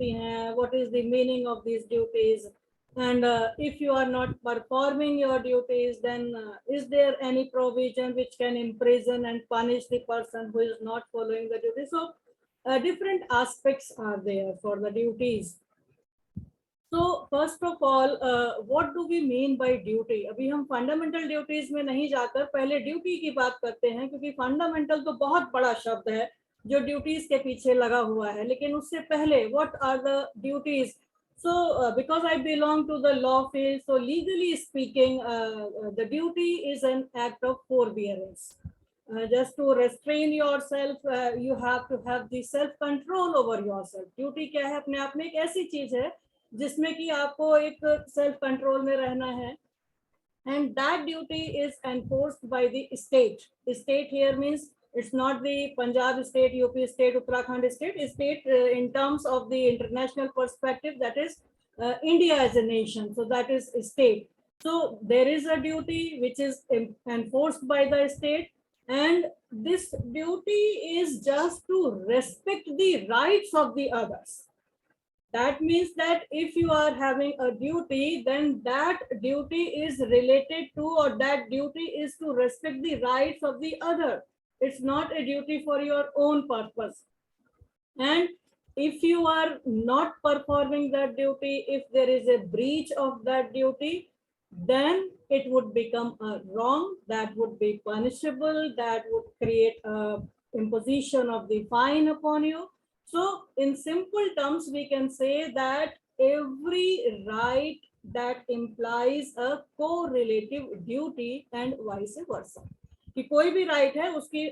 सकती हैं, what is the meaning of these duties, and if you are not performing your duties, then is there any provision which can imprison and punish the person who is not following the duty. So different aspects are there for the duties. So first of all, what do we mean by duty? अभी हम fundamental duties में नहीं जाकर पहले duty की बात करते हैं, क्योंकि फंडामेंटल तो बहुत बड़ा शब्द है जो ड्यूटीज के पीछे लगा हुआ है, लेकिन उससे पहले what are the duties. So because I belong to the law field, so legally speaking, the duty is an act of forbearance. Just to restrain yourself, you have to have the self control over yourself. Duty क्या है? अपने आप में एक ऐसी चीज है जिसमें कि आपको एक सेल्फ कंट्रोल में रहना है, and that duty is enforced by the state. State here means it's not the Punjab state, UP state, Uttarakhand state. State in terms of the international perspective, that is India as a nation, so that is state. So there is a duty which is enforced by the state, and this duty is just to respect the rights of the others. That means that if you are having a duty, then that duty is related to, or that duty is to respect the rights of the other. It's not a duty for your own purpose. And if you are not performing that duty, if there is a breach of that duty, then it would become a wrong, that would be punishable, that would create a imposition of the fine upon you. So in simple terms, we can say that every right that implies a correlative duty and vice versa. कि कोई भी right है उसकी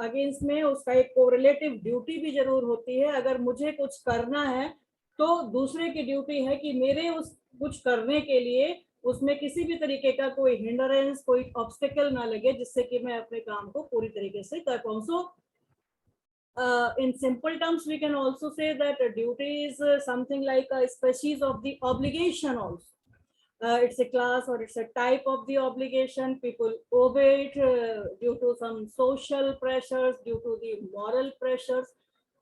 against में उसका एक correlative duty भी जरूर होती है. अगर मुझे कुछ करना है तो दूसरे की ड्यूटी है कि मेरे उस कुछ करने के लिए उसमें किसी भी तरीके का कोई हिंडरेंस, कोई ऑब्स्टिकल ना लगे, जिससे कि मैं अपने काम को पूरी तरीके से कर पाऊँ. सो in simple terms, we can also say that a duty is something like a species of the obligation also. It's a class or it's a type of the obligation. People obey it due to some social pressures, due to the moral pressures,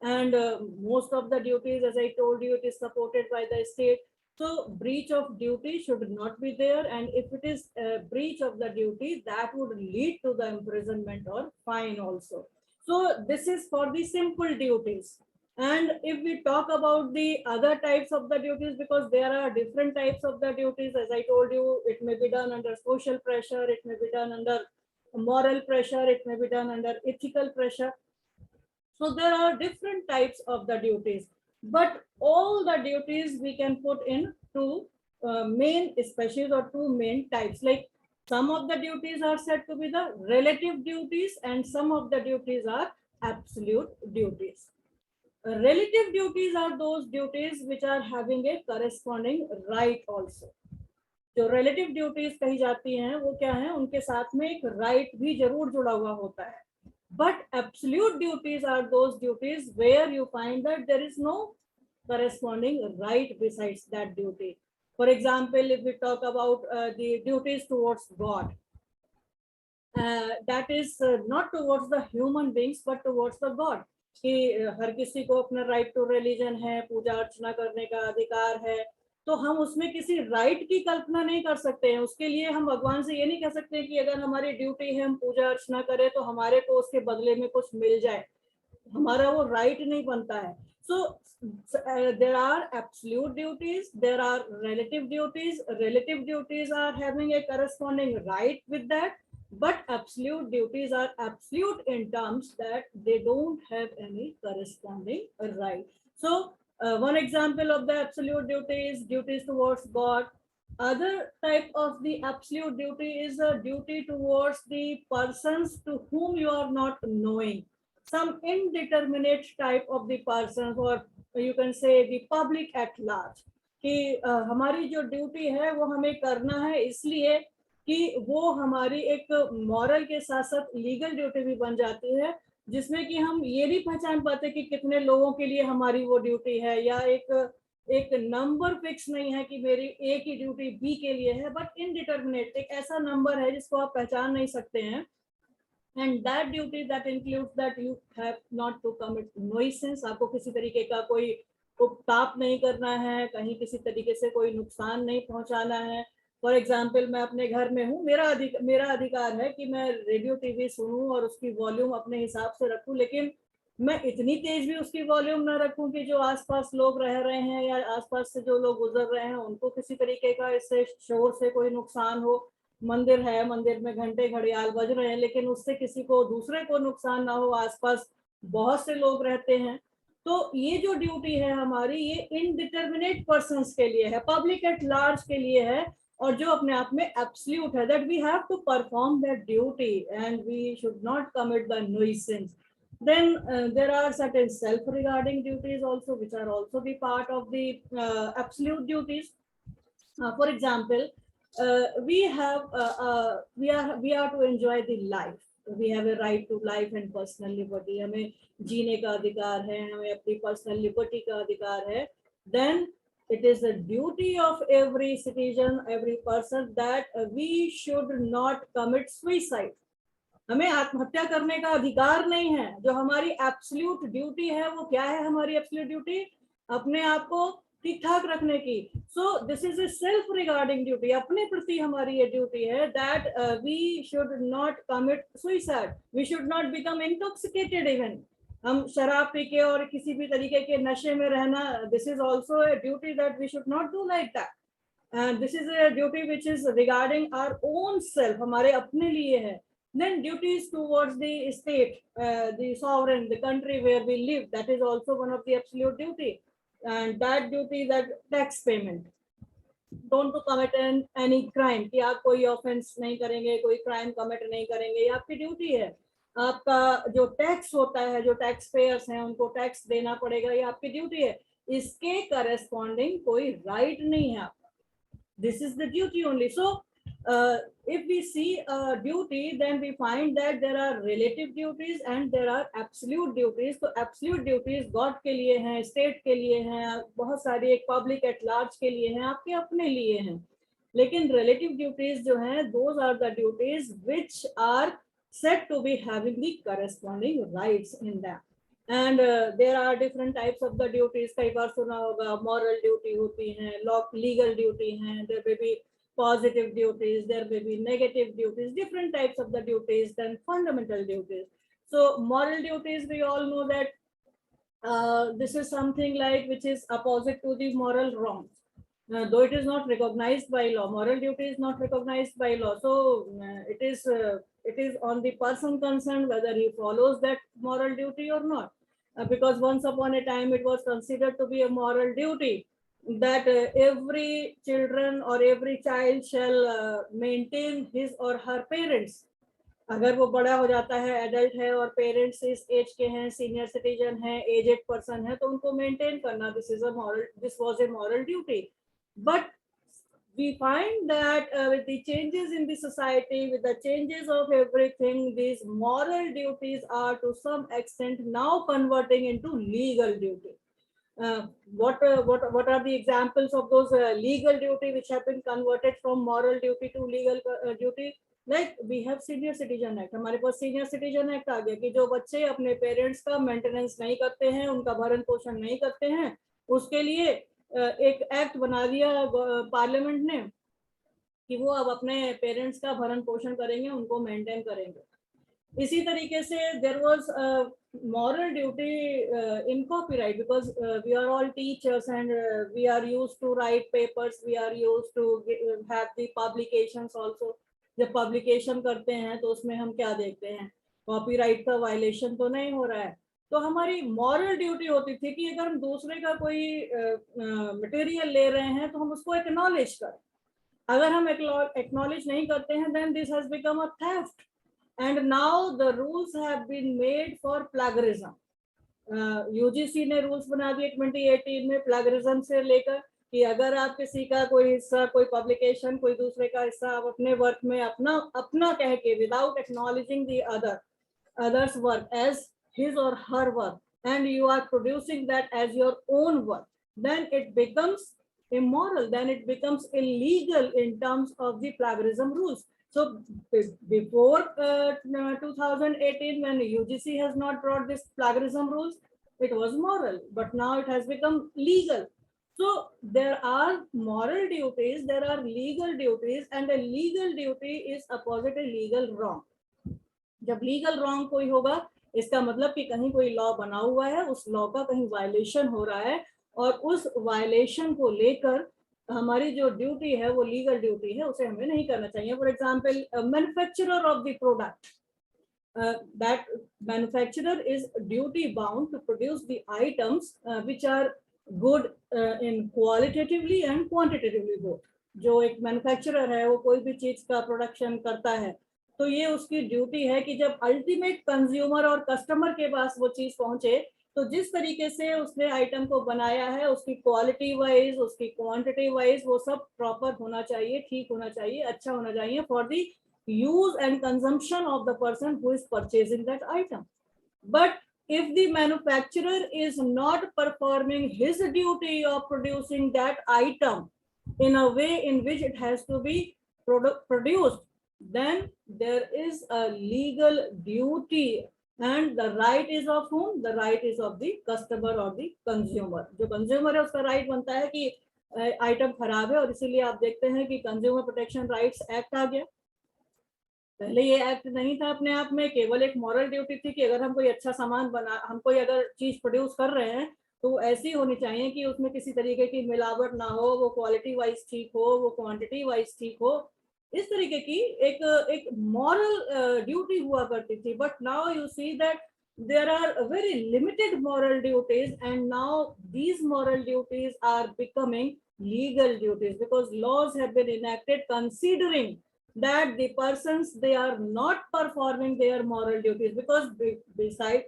and most of the duties, as I told you, it is supported by the state. So breach of duty should not be there, and if it is a breach of the duty, that would lead to the imprisonment or fine also. So this is for the simple duties. And if we talk about the other types of the duties, because there are different types of the duties, as I told you, it may be done under social pressure, it may be done under moral pressure, it may be done under ethical pressure. So there are different types of the duties, but all the duties we can put in two main species or two main types. Like some of the duties are said to be the relative duties, and some of the duties are absolute duties. Relative duties are those duties which are having a corresponding right also. जो relative duties कही जाती हैं वो क्या है, उनके साथ में एक right भी जरूर जुड़ा हुआ होता है. But absolute duties are those duties where you find that there is no corresponding right besides that duty. For example, if we talk about the duties towards God, that is not towards the human beings but towards the God. कि हर किसी को अपना right to religion है, पूजा अर्चना करने का अधिकार है, तो हम उसमें किसी राइट की कल्पना नहीं कर सकते हैं. उसके लिए हम भगवान से ये नहीं कह सकते कि अगर हमारी ड्यूटी है हम पूजा अर्चना करें तो हमारे को उसके बदले में कुछ मिल जाए. हमारा वो राइट नहीं बनता है. So there are absolute duties, there are relative duties. Relative duties are having a corresponding right with that, but absolute duties are absolute in terms that they don't have any corresponding right. So one example of the absolute duty is duties towards God. Other type of the absolute duty is a duty towards the persons to whom you are not knowing. Some indeterminate type of the persons, or you can say the public at large. कि हमारी जो duty है वो हमें करना है इसलिए कि वो हमारी एक मॉरल के साथ साथ लीगल ड्यूटी भी बन जाती है, जिसमें कि हम ये नहीं पहचान पाते कि कितने लोगों के लिए हमारी वो ड्यूटी है, या एक नंबर फिक्स नहीं है कि मेरी ए की ड्यूटी बी के लिए है, बट इनडिटर्मिनेट एक ऐसा नंबर है जिसको आप पहचान नहीं सकते हैं. And that duty that includes that you have not to commit nuisance. आपको किसी तरीके का कोई उपताप नहीं करना है, कहीं किसी तरीके से कोई नुकसान नहीं पहुंचाना है। फॉर एग्जाम्पल, मैं अपने घर में हूँ, मेरा अधिकार है कि मैं रेडियो टीवी सुनूं और उसकी वॉल्यूम अपने हिसाब से रखूं, लेकिन मैं इतनी तेज भी उसकी वॉल्यूम ना रखूं कि जो आसपास लोग रह रहे हैं या आसपास से जो लोग गुजर रहे हैं उनको किसी तरीके का इससे शोर से कोई नुकसान हो। मंदिर है, मंदिर में घंटे घड़ियाल बज रहे हैं, लेकिन उससे किसी को दूसरे को नुकसान ना हो, आसपास बहुत से लोग रहते हैं। तो ये जो ड्यूटी है हमारी, ये इनडिटर्मिनेट पर्संस के लिए है, पब्लिक एट लार्ज के लिए है, और जो अपने आप में एब्सोल्यूट है, that we have to perform that duty and we should not commit the nuisance. Then there are certain self-regarding duties also, which are also the part of the absolute duties. For example, we are to enjoy the life. We have a right to life and personal liberty. हमें जीने का अधिकार है, हमें अपनी personal liberty का अधिकार है. Then it is the duty of every citizen, every person, that we should not commit suicide. हमें आत्महत्या करने का अधिकार नहीं है. जो हमारी एब्सोल्यूट ड्यूटी है वो क्या है? हमारी एब्सोल्यूट ड्यूटी अपने आप को ठीक ठाक रखने की. So this is a self regarding duty. अपने प्रति हमारी ये ड्यूटी है that we should not commit suicide, we should not become intoxicated. Even हम शराब पी के और किसी भी तरीके के नशे में रहना, this is also a duty that we should not do like that. And this is a duty which is regarding our own self, हमारे अपने लिए है. Then duties towards the state, the sovereign, the country where we live, that is also one of the absolute duty. And that duty is that tax payment. Don't to commit any crime, कि आप कोई offense नहीं करेंगे, कोई crime commit नहीं करेंगे, ये आपकी duty है. आपका जो टैक्स होता है, जो टैक्स पेयर्स हैं उनको टैक्स देना पड़ेगा, ये आपकी ड्यूटी है. इसके करस्पॉन्डिंग कोई राइट नहीं है आपका. This is the duty only. So if we see duty, then we find that there are relative duties and there are absolute duties. तो absolute duties God के लिए हैं, state के लिए हैं, बहुत सारी एक public at large के लिए हैं, आपके अपने लिए हैं. लेकिन relative duties जो हैं, those are the duties which are said to be having the corresponding rights in them. And there are different types of the duties. कई बार सुना होगा moral duty होती हैं, legal duty हैं, there may be positive duties, there may be negative duties, different types of the duties, then fundamental duties. So moral duties, we all know that this is something like which is opposite to the moral wrongs. Though it is not recognized by law, moral duty is not recognized by law. So it is on the person concerned whether he follows that moral duty or not. Because once upon a time it was considered to be a moral duty that every children or every child shall maintain his or her parents. अगर वो बड़ा हो जाता है, adult है और parents इस as के हैं, सीनियर सिटीजन है, एजेड पर्सन है, तो उनको मेंटेन करना, this was a moral duty. But we find that with the changes in the society, with the changes of everything, these moral duties are to some extent now converting into legal duty. What are the examples of those legal duty which have been converted from moral duty to legal duty? Like we have Senior Citizen Act. हमारे पास Senior Citizen Act आ गया कि जो बच्चे अपने parents का maintenance नहीं करते हैं, उनका भरण पोषण नहीं करते हैं, उसके लिए एक एक्ट बना दिया पार्लियामेंट ने कि वो अब अपने पेरेंट्स का भरण पोषण करेंगे, उनको मेंटेन करेंगे. इसी तरीके से there was moral duty in copyright, because we are all teachers and we are used to write papers, we are used to have the publications also. जब पब्लिकेशन करते हैं तो उसमें हम क्या देखते हैं, कॉपीराइट का वायलेशन तो नहीं हो रहा है. तो हमारी मॉरल ड्यूटी होती थी कि अगर हम दूसरे का कोई मटेरियल ले रहे हैं तो हम उसको एक्नॉलेज करें. अगर हम एक्नॉलेज नहीं करते हैं, then this has become a theft. And now the rules have been made for plagiarism. UGC ने रूल्स बना दिए 2018 में plagiarism से लेकर कि अगर आप किसी का कोई हिस्सा, कोई पब्लिकेशन, कोई दूसरे का हिस्सा आप अपने वर्क में अपना कह के without acknowledging the others work as his or her work, and you are producing that as your own work, then it becomes immoral, then it becomes illegal in terms of the plagiarism rules. So before 2018, when UGC has not brought this plagiarism rules, it was moral, but now it has become legal. So there are moral duties, there are legal duties, and a legal duty is opposite a legal wrong. जब legal wrong कोई होगा, इसका मतलब कि कहीं कोई law बना हुआ है, उस लॉ का कहीं वायलेशन हो रहा है, और उस वायलेशन को लेकर हमारी जो ड्यूटी है वो लीगल ड्यूटी है, उसे हमें नहीं करना चाहिए. For example, manufacturer of the product, that manufacturer is duty bound to produce the items which are good in qualitatively and quantitatively both. जो एक मैन्युफैक्चरर है वो कोई भी चीज का प्रोडक्शन करता है, तो ये उसकी ड्यूटी है कि जब अल्टीमेट कंज्यूमर और कस्टमर के पास वो चीज पहुंचे, तो जिस तरीके से उसने आइटम को बनाया है, उसकी क्वालिटी वाइज, उसकी क्वांटिटी वाइज, वो सब प्रॉपर होना चाहिए, ठीक होना चाहिए, अच्छा होना चाहिए for the use and consumption of the person who is purchasing that item. But if the manufacturer is not performing his duty of producing that item in a way in which it has to be produced, then there is a legal duty, and the right is of whom? The right is of the customer or the consumer. जो consumer है उसका right बनता है कि item खराब है, और इसीलिए आप देखते हैं कि कंज्यूमर प्रोटेक्शन राइट्स एक्ट आ गया. पहले ये एक्ट नहीं था अपने आप में, केवल एक मॉरल ड्यूटी थी कि अगर हम कोई अच्छा सामान बना, हम कोई अगर चीज प्रोड्यूस कर रहे हैं तो वो ऐसी होनी चाहिए कि उसमें किसी तरीके की मिलावट ना हो, वो क्वालिटी वाइज ठीक हो, वो क्वांटिटी वाइज ठीक हो, इस तरीके की एक मॉरल ड्यूटी हुआ करती थी. But now you see that there are very limited moral duties, and now these moral duties are becoming legal duties because laws have been enacted considering that the persons, they are not performing their moral duties, because beside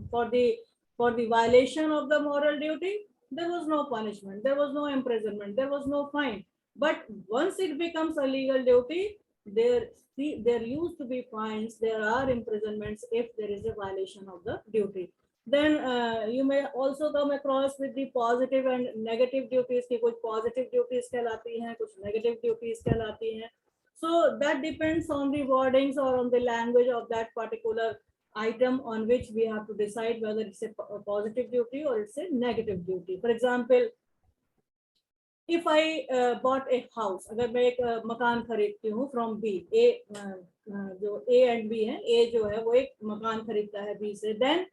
for the violation of the moral duty there was no punishment, there was no imprisonment, there was no fine. But once it becomes a legal duty, there used to be fines, there are imprisonments if there is a violation of the duty. Then you may also come across with the positive and negative duties कि कुछ positive duties कहलाती हैं, कुछ negative duties कहलाती हैं. So that depends on the wordings or on the language of that particular item on which we have to decide whether it's a positive duty or it's a negative duty. For example, if I bought a house, अगर मैं एक मकान खरीदती हूँ from B, जो A and B है, A जो है वो एक मकान खरीदता है B से, then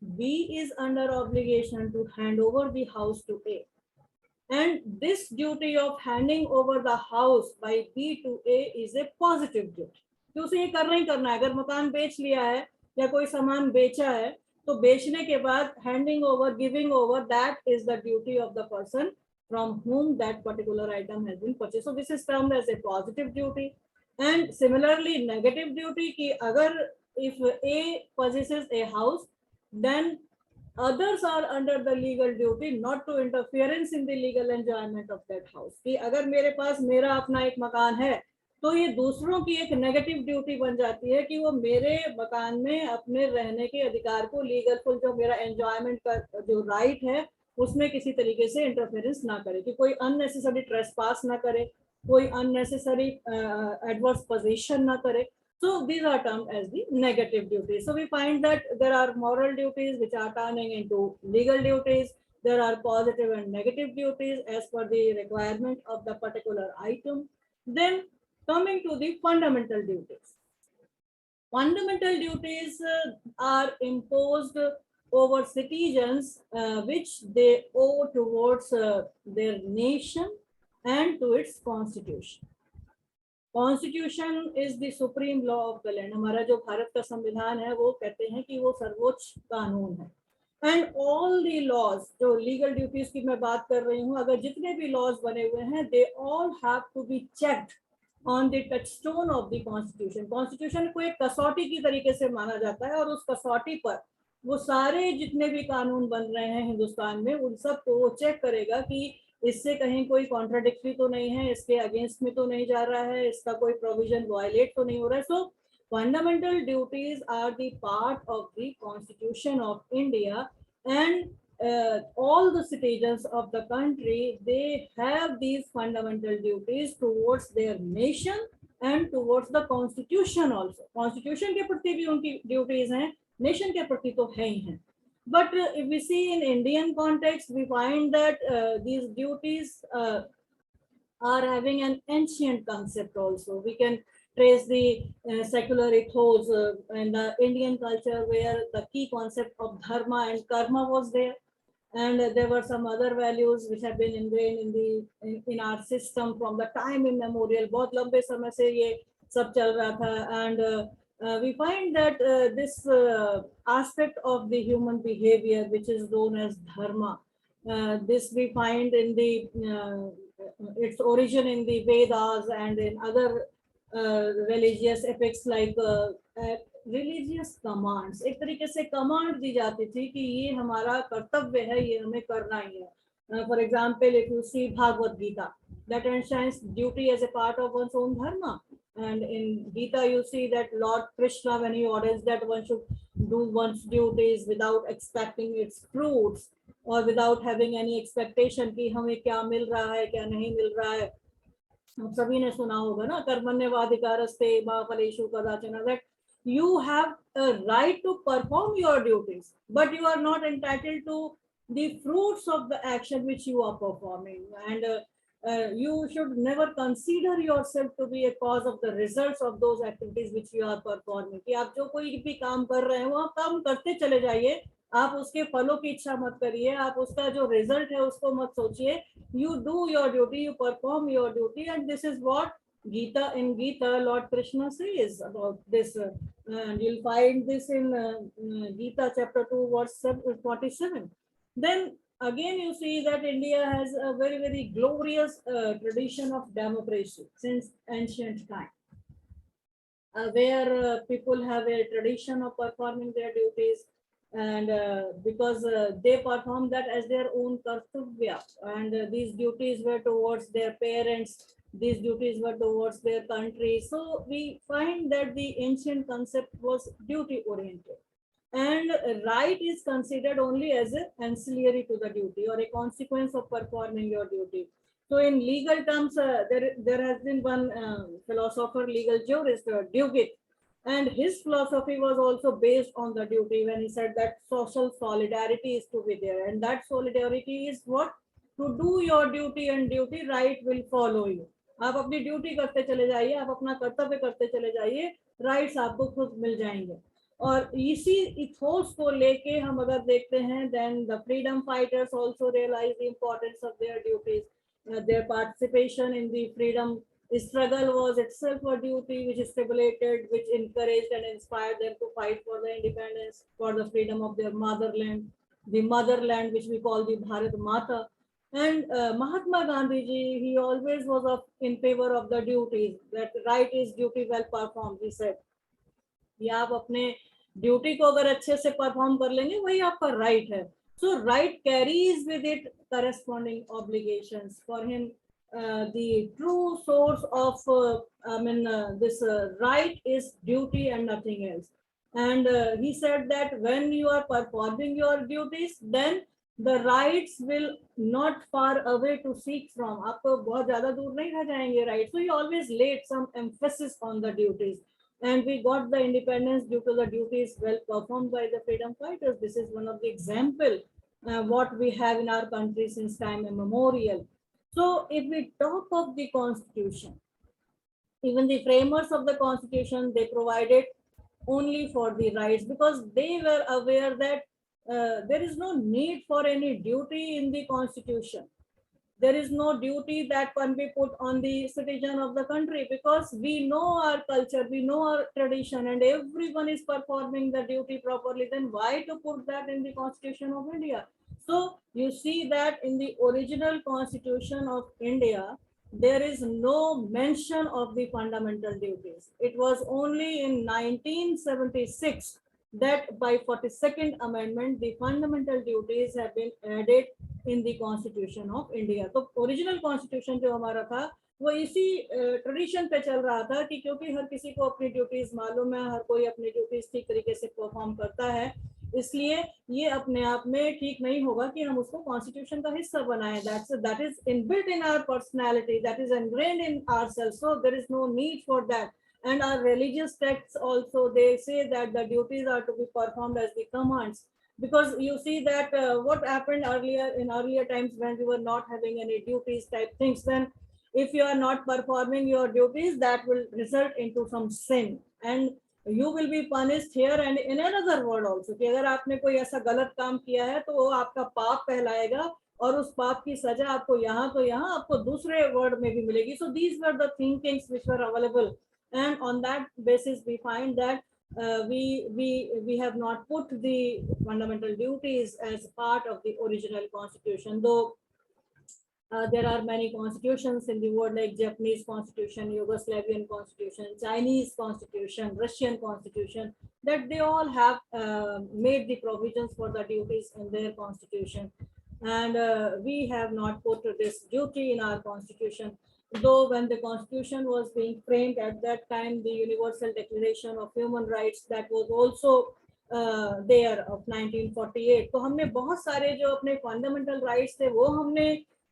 B is under obligation to hand over the house to A. And this duty of handing over the house by B to A is a positive duty. तो उसे ये करना ही करना है. अगर मकान बेच लिया है या कोई सामान बेचा है, तो बेचने के बाद handing over, giving over, that is the duty of the person from whom that particular item has been purchased. So this is termed as a positive duty. And similarly, negative duty कि अगर if A possesses a house, then others are under the legal duty not to interference in the legal enjoyment of that house. कि अगर मेरे पास मेरा अपना एक मकान है, तो ये दूसरों की एक नेगेटिव ड्यूटी बन जाती है कि वो मेरे मकान में अपने रहने के अधिकार को, लीगल फुल जो मेरा एंजॉयमेंट का जो राइट है उसमें किसी तरीके से इंटरफेरेंस ना करे, कि कोई अननेसेसरी ट्रेसपास ना करे, कोई अननेसेसरी एडवर्स पोजीशन ना करे. So these are termed as the negative duties. So we find that there are moral duties which are turning into legal duties. There are positive and negative duties as per the requirement of the particular item. Then coming to the fundamental duties. Fundamental duties are imposed over citizens which they owe towards their nation and to its constitution. Constitution is the supreme law of the land. हमारा जो भारत का संविधान है वो कहते हैं कि वो सर्वोच्च कानून है. एंड ऑल द लॉज, जो लीगल ड्यूटीज की मैं बात कर रही हूँ, अगर जितने भी लॉज बने हुए हैं, they all have to be checked on the touchstone of the constitution. Constitution को एक कसौटी की तरीके से माना जाता है, और उस कसौटी पर वो सारे जितने भी कानून बन रहे हैं हिंदुस्तान में, उन सब को वो चेक करेगा कि इससे कहीं कोई कॉन्ट्राडिक्टरी तो नहीं है, इसके अगेंस्ट में तो नहीं जा रहा है, इसका कोई प्रोविजन वायलेट तो नहीं हो रहा है. So fundamental duties are the part of the constitution of India, and all the citizens of the country, they have these fundamental duties towards their nation and towards the constitution also. Constitution के प्रति भी उनकी duties हैं, nation के प्रति तो है ही हैं. But if we see in Indian context, we find that these duties are having an ancient concept also. We can trace the secular ethos in the Indian culture, where the key concept of dharma and karma was there. And there were some other values which have been ingrained in in our system from the time immemorial. बहुत लंबे समय से ये सब चल रहा था. And we find that this aspect of the human behavior, which is known as dharma, this we find in the its origin in the Vedas and in other religious epics like religious commands. एक तरीके से command दी जाती थी कि ये हमारा कर्तव्य है, ये हमें करना ही है. For example, if you see Bhagavad Gita, that enshrines duty as a part of one's own dharma. And in Gita, you see that Lord Krishna, when he orders that one should do one's duties without expecting its fruits or without having any expectation कि हमें क्या मिल रहा है, क्या नहीं मिल रहा है. आप सभी ने सुना होगा ना, कर्मण्यवाधिकारस्ते मा फलेषु कदाचन, that you have a right to perform your duties, but you are not entitled to the fruits of the action which you are performing. And you should never consider yourself to be a cause of the results of those activities which you are performing. कि आप जो कोई भी काम कर रहे हैं वो आप काम करते चले जाइए, आप उसके फलों की इच्छा मत करिए, आप उसका जो रिजल्ट है उसको मत सोचिए. You do your duty, you perform your duty, and this is what Gita, in Gita, Lord Krishna says about this. And you'll find this in Gita chapter 2, verse 47. Then again, you see that India has a very, very glorious tradition of democracy since ancient time, where people have a tradition of performing their duties. And because they perform that as their own kartavya, and these duties were towards their parents, these duties were towards their country. So we find that the ancient concept was duty oriented, and right is considered only as an ancillary to the duty or a consequence of performing your duty. So in legal terms, there has been one philosopher, legal jurist, Dugit, and his philosophy was also based on the duty, when he said that social solidarity is to be there. And that solidarity is what? To do your duty, and duty right will follow you. आप अपनी duty करते चले जाइए, आप अपना कर्तव्य करते चले जाइए, राइट्स आपको खुद मिल जाएंगे. और इसी इथोस को लेके हम अगर देखते हैं, then the freedom fighters also realize the importance of their duties. Their participation in the freedom struggle was itself a duty which stimulated, which encouraged and inspired them to fight for the independence, for the freedom of their motherland, the motherland which we call the Bharat Mata. And Mahatma Gandhi ji, he always was in favor of the duties, that right is duty well performed, he said. या आप अपने duty को अगर अच्छे से perform कर लेंगे, वही आपका राइट है. So right carries with it corresponding obligations. For him, the true source of this right is duty and nothing else. And he said that when you are performing your duties, then the rights will not far away to seek from. आपको बहुत ज़्यादा दूर नहीं रह जाएंगे rights. So he always laid some emphasis on the duties. And we got the independence due to the duties well performed by the freedom fighters. This is one of the example what we have in our country since time immemorial. So if we talk of the constitution, even the framers of the constitution, they provided only for the rights, because they were aware that there is no need for any duty in the constitution. There is no duty that can be put on the citizen of the country, because we know our culture, we know our tradition, and everyone is performing the duty properly. Then why to put that in the Constitution of India? So you see that in the original Constitution of India, there is no mention of the fundamental duties. It was only in 1976 that by 42nd amendment, the fundamental duties have been added in the Constitution of India. तो original Constitution जो हमारा था, वो इसी tradition पे चल रहा था कि क्योंकि हर किसी को अपनी ड्यूटीज मालूम है, हर कोई अपनी ड्यूटीज ठीक तरीके से परफॉर्म करता है, इसलिए ये अपने आप में ठीक नहीं होगा कि हम उसको कॉन्स्टिट्यूशन का हिस्सा बनाएं. That is inbuilt in our personality, that is ingrained in ourselves, so there is no need for that. And our religious texts also, they say that the duties are to be performed as the commands. because you see that what happened earlier in earlier times when we were not having any duties type things, then if you are not performing your duties, that will result into some sin, and you will be punished here and in another world also, कि अगर आपने कोई ऐसा गलत काम किया है तो वो आपका पाप कहलाएगा, और उस पाप की सजा आपको यहाँ तो यहाँ आपको दूसरे वर्ड में भी मिलेगी. So these were the thinkings which were available, and on that basis we find that we have not put the fundamental duties as part of the original constitution, though there are many constitutions in the world, like Japanese constitution, Yugoslavian constitution, Chinese constitution, Russian constitution, that they all have made the provisions for the duties in their constitution. And we have not put this duty in our constitution. Though when the constitution was being framed at that time, the Universal Declaration of Human Rights, that was also there of 1948. तो हमने बहुत सारे जो अपने fundamental rights थे वो हमने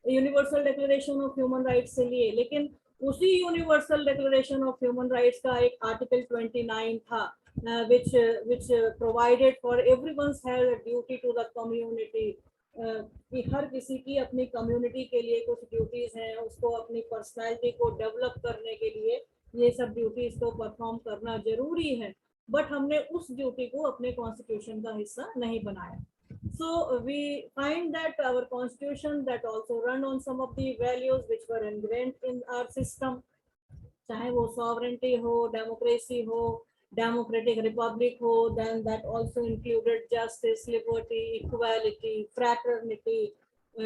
universal declaration of human rights से लिए, लेकिन उसी universal declaration of human rights का एक आर्टिकल 29 था, which provided for everyone's has a duty to the community, कि हर किसी की अपनी कम्युनिटी के लिए कुछ ड्यूटीज हैं, उसको अपनी पर्सनैलिटी को डेवलप करने के लिए ये सब ड्यूटीज को परफॉर्म करना जरूरी है, बट हमने उस ड्यूटी को अपने कॉन्स्टिट्यूशन का हिस्सा नहीं बनाया. So we find that our constitution that also run on some of the values which were ingrained in our system, चाहे वो sovereignty हो, democracy हो, democratic republic हो, then that also included justice, liberty, equality, fraternity,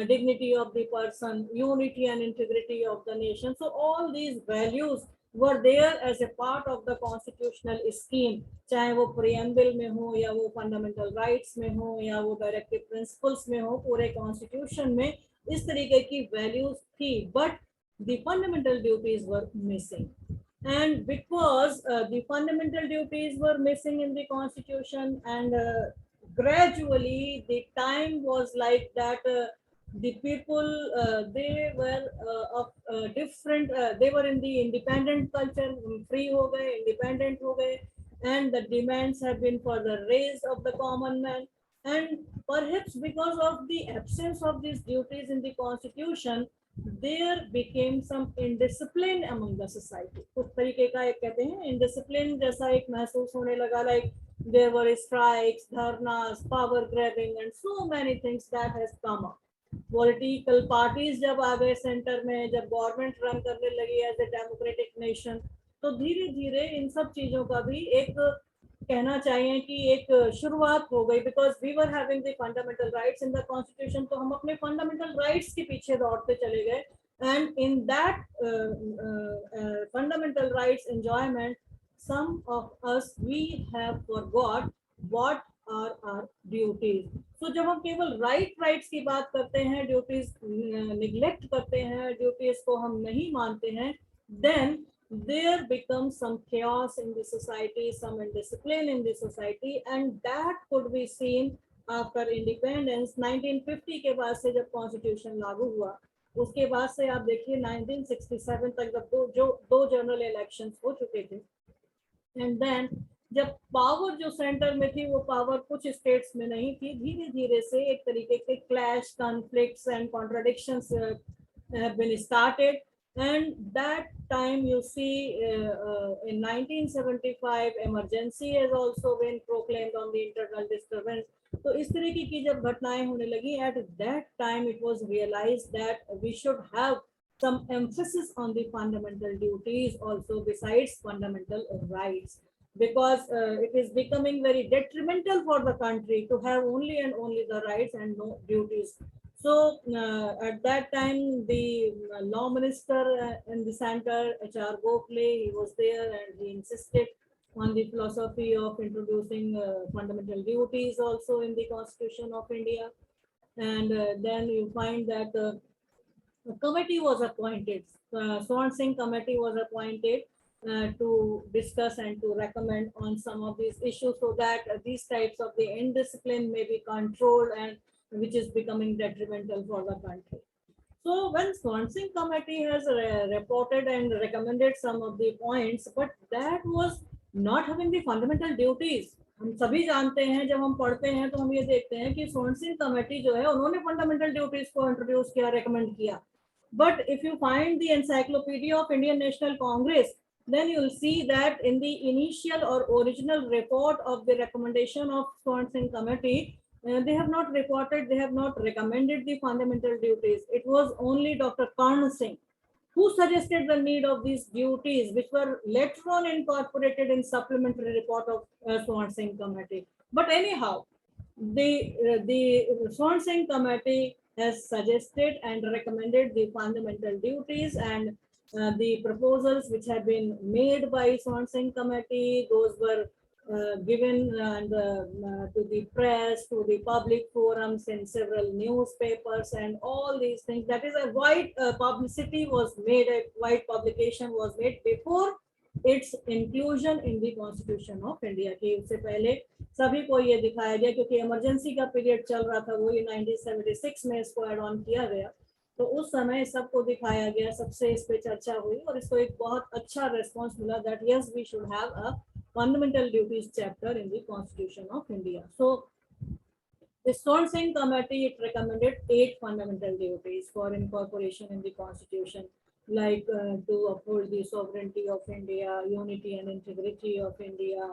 dignity of the person, unity and integrity of the nation. So all these values were there as a part of the constitutional scheme, चाहे वो preamble में हो या वो fundamental rights में हो या वो directive principles में हो, पूरे constitution में इस तरीके की values थी, but the fundamental duties were missing. And because the fundamental duties were missing in the constitution, and gradually the time was like that, the people they were of different, they were in the independent culture, free ho gaye, independent ho gaye, and the demands have been for the raise of the common man, and perhaps because of the absence of these duties in the constitution, there became some indiscipline among the society. उस तरीके का एक कहते हैं indiscipline जैसा एक महसूस होने लगा, like there were strikes, dharnas, power grabbing, and so many things that has come up. Political parties जब आ गए सेंटर में, जब गवर्नमेंट रन करने लगी एज ए डेमोक्रेटिक नेशन, तो धीरे धीरे इन सब चीजों का भी एक कहना चाहिए कि एक शुरुआत हो गई, because we were having the fundamental rights in the constitution, तो हम अपने फंडामेंटल राइट्स के पीछे दौड़ते चले गए, and in that fundamental rights enjoyment some of us we have forgot what are our duties. So जब हम केवल राइट्स की बात करते हैं, ड्यूटीज निग्लेक्ट करते हैं, ड्यूटीज को हम नहीं मानते हैं, then there becomes some chaos in the society, some indiscipline in the society, and that could be seen after independence. 1950 के बाद से जब कॉन्स्टिट्यूशन लागू हुआ, उसके बाद से आप देखिए 1967 तक जब दो जनरल इलेक्शंस हो चुके थे, एंड देन जब पावर जो सेंटर में थी वो पावर कुछ स्टेट्स में नहीं थी, धीरे धीरे से एक तरीके के clash, conflicts and contradictions have been started, and that time you see in 1975 emergency has also been proclaimed on the internal disturbance. तो इस तरीके की जब घटनाएं होने लगी, at that time it was realized that we should have some emphasis on the fundamental duties also besides fundamental rights, because it is becoming very detrimental for the country to have only and only the rights and no duties. So at that time the law minister in the center, H.R. Gokhale, he was there, and he insisted on the philosophy of introducing fundamental duties also in the Constitution of India. And then you find that a committee was appointed, Swan Singh committee was appointed to discuss and to recommend on some of these issues, so that these types of the indiscipline may be controlled, and which is becoming detrimental for the country. So when Swan Singh committee has reported and recommended some of the points, but that was not having the fundamental duties. हम सभी जानते हैं, जब हम पढ़ते हैं तो हम ये देखते हैं कि सोर्सिंग कमेटी जो है उन्होंने फंडामेंटल ड्यूटीज को इंट्रोड्यूस किया, रेकमेंड किया. But if you find the Encyclopedia of Indian National Congress, then you will see that in the initial or original report of the recommendation of Swansing Committee, they have not reported, they have not recommended the fundamental duties. It was only Dr. Karn Singh who suggested the need of these duties, which were later on incorporated in supplementary report of Swansing Committee. But anyhow, the Swansing Committee has suggested and recommended the fundamental duties, and the proposals which have been made by Swansing Committee, those were given to the press, to the public forums in several newspapers and all these things. That is a wide publicity was made, a wide publication was made before its inclusion in the Constitution of India. कि उससे पहले सभी को ये दिखाया गया, क्योंकि emergency का पीरियड चल रहा था, वो ये 1976 में इसको एड ऑन किया गया, तो उस समय सबको दिखाया गया, सबसे इस पे चर्चा हुई और इसको एक बहुत अच्छा रेस्पॉन्स मिला that yes we should have a fundamental duties chapter in the Constitution of India. So the Swansing Committee, it recommended 8 fundamental duties for incorporation in the Constitution, like to uphold the sovereignty of India, unity and integrity of India,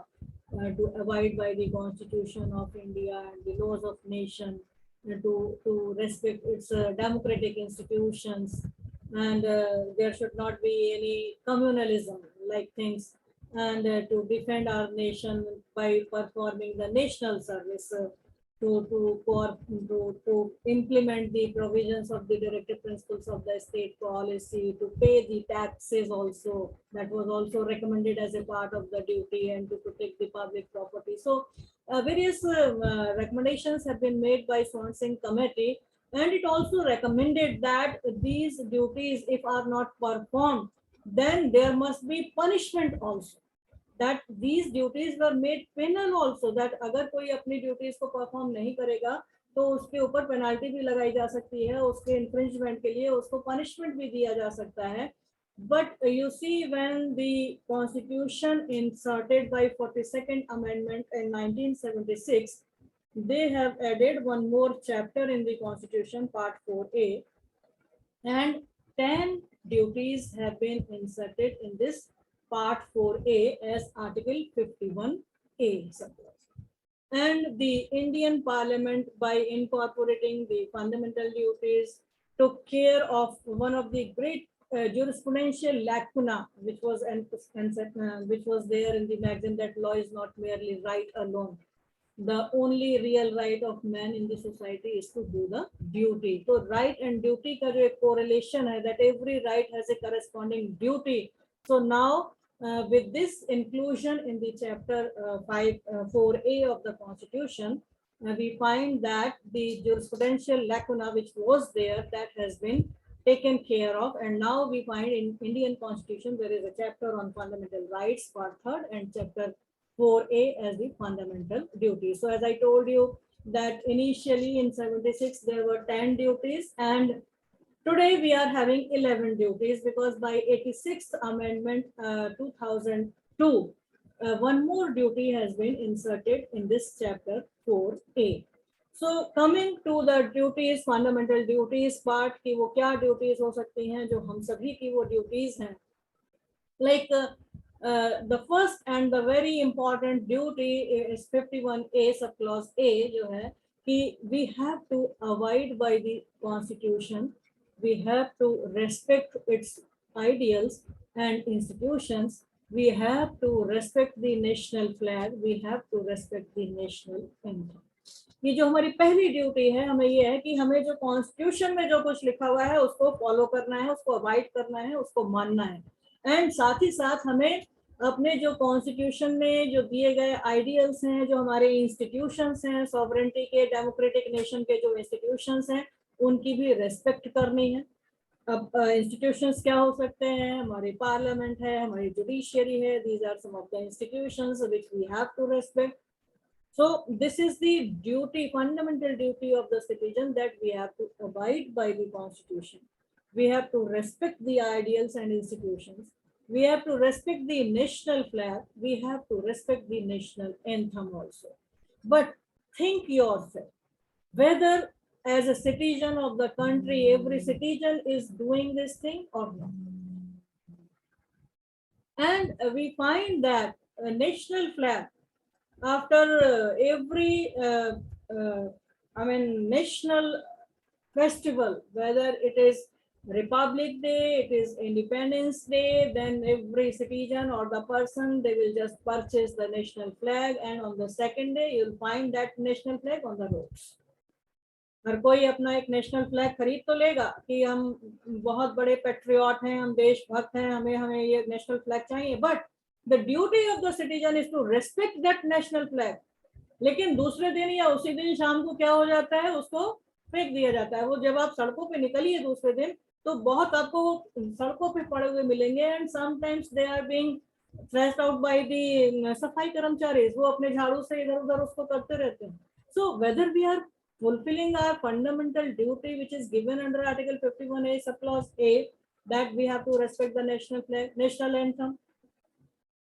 to abide by the Constitution of India and the laws of nation, to respect its democratic institutions, and there should not be any communalism like things, and to defend our nation by performing the national service, to implement the provisions of the directive principles of the state policy, to pay the taxes also, that was also recommended as a part of the duty, and to protect the public property. So various recommendations have been made by Swansing Committee, and it also recommended that these duties, if are not performed, then there must be punishment also. That these duties were made penal also, that अगर कोई अपनी duties को perform नहीं करेगा तो उसके ऊपर penalty भी लगाई जा सकती है, उसके infringement के लिए उसको punishment भी दिया जा सकता है. But you see, when the Constitution inserted by 42nd Amendment in 1976, they have added one more chapter in the Constitution, Part 4A, and 10 duties have been inserted in this Part 4A as Article 51A. And the Indian Parliament, by incorporating the fundamental duties, took care of one of the great jurisprudential lacuna, which was there in the magazine, that law is not merely right alone. The only real right of man in the society is to do the duty. So right and duty का जो एक correlation है, that every right has a corresponding duty. So now with this inclusion in the chapter 4A of the Constitution, we find that the jurisprudential lacuna which was there, that has been taken care of, and now we find in Indian Constitution there is a chapter on fundamental rights, part 3rd, and chapter 4A as the fundamental duties. So as I told you that initially in 76 there were 10 duties, and today we are having 11 duties, because by 86th Amendment 2002, one more duty has been inserted in this chapter 4A. So coming to the duties, fundamental duties part, कि वो क्या duties हो सकती हैं जो हम सभी की वो duties हैं, like the first and the very important duty is 51A subclause A, जो है कि we have to abide by the Constitution, we have to respect its ideals and institutions, we have to respect the national flag, we have to respect the national anthem. ये जो हमारी पहली duty है, हमें ये है कि हमें जो कॉन्स्टिट्यूशन में जो कुछ लिखा हुआ है उसको फॉलो करना है, उसको अवॉइड करना है, उसको मानना है, एंड साथ ही साथ हमें अपने जो कॉन्स्टिट्यूशन में जो दिए गए आइडियल्स हैं, जो हमारे इंस्टीट्यूशंस हैं, सॉवरेंटी के, डेमोक्रेटिक नेशन के जो इंस्टीट्यूशंस हैं, उनकी भी रेस्पेक्ट करनी है. अब इंस्टीट्यूशंस क्या हो सकते हैं, हमारे पार्लियामेंट है, हमारी जुडिशियरी है, these are some of the institutions which we have to respect. So this is the duty, fundamental duty of the citizen, that we have to abide by the Constitution. We have to respect the ideals and institutions. we have to respect the national flag, we have to respect the national anthem also. But think yourself, whether as a citizen of the country, every citizen is doing this thing or not. And we find that a national flag, after every national festival, whether it is Republic Day, it is Independence Day, then every citizen or the person, they will just purchase the national flag, and on the second day you'll find that national flag on the roads. हर कोई अपना एक national flag खरीद तो लेगा कि हम बहुत बड़े पेट्रियट हैं, हम देशभक्त हैं, हमें ये नेशनल फ्लैग चाहिए, but the duty of the citizen is to respect that national flag. लेकिन दूसरे दिन या उसी दिन शाम को क्या हो जाता है, उसको फेंक दिया जाता है. वो जब आप सड़कों पे निकलिए दूसरे दिन, तो बहुत आपको वो सड़कों पे पड़े हुए मिलेंगे, and sometimes they are being thrashed out by the safai karmachari. वो अपने झाड़ू से इधर उधर उसको करते रहते हैं. So whether we are fulfilling our fundamental duty which is given under Article 51A subclause A, that we have to respect the national flag, national anthem.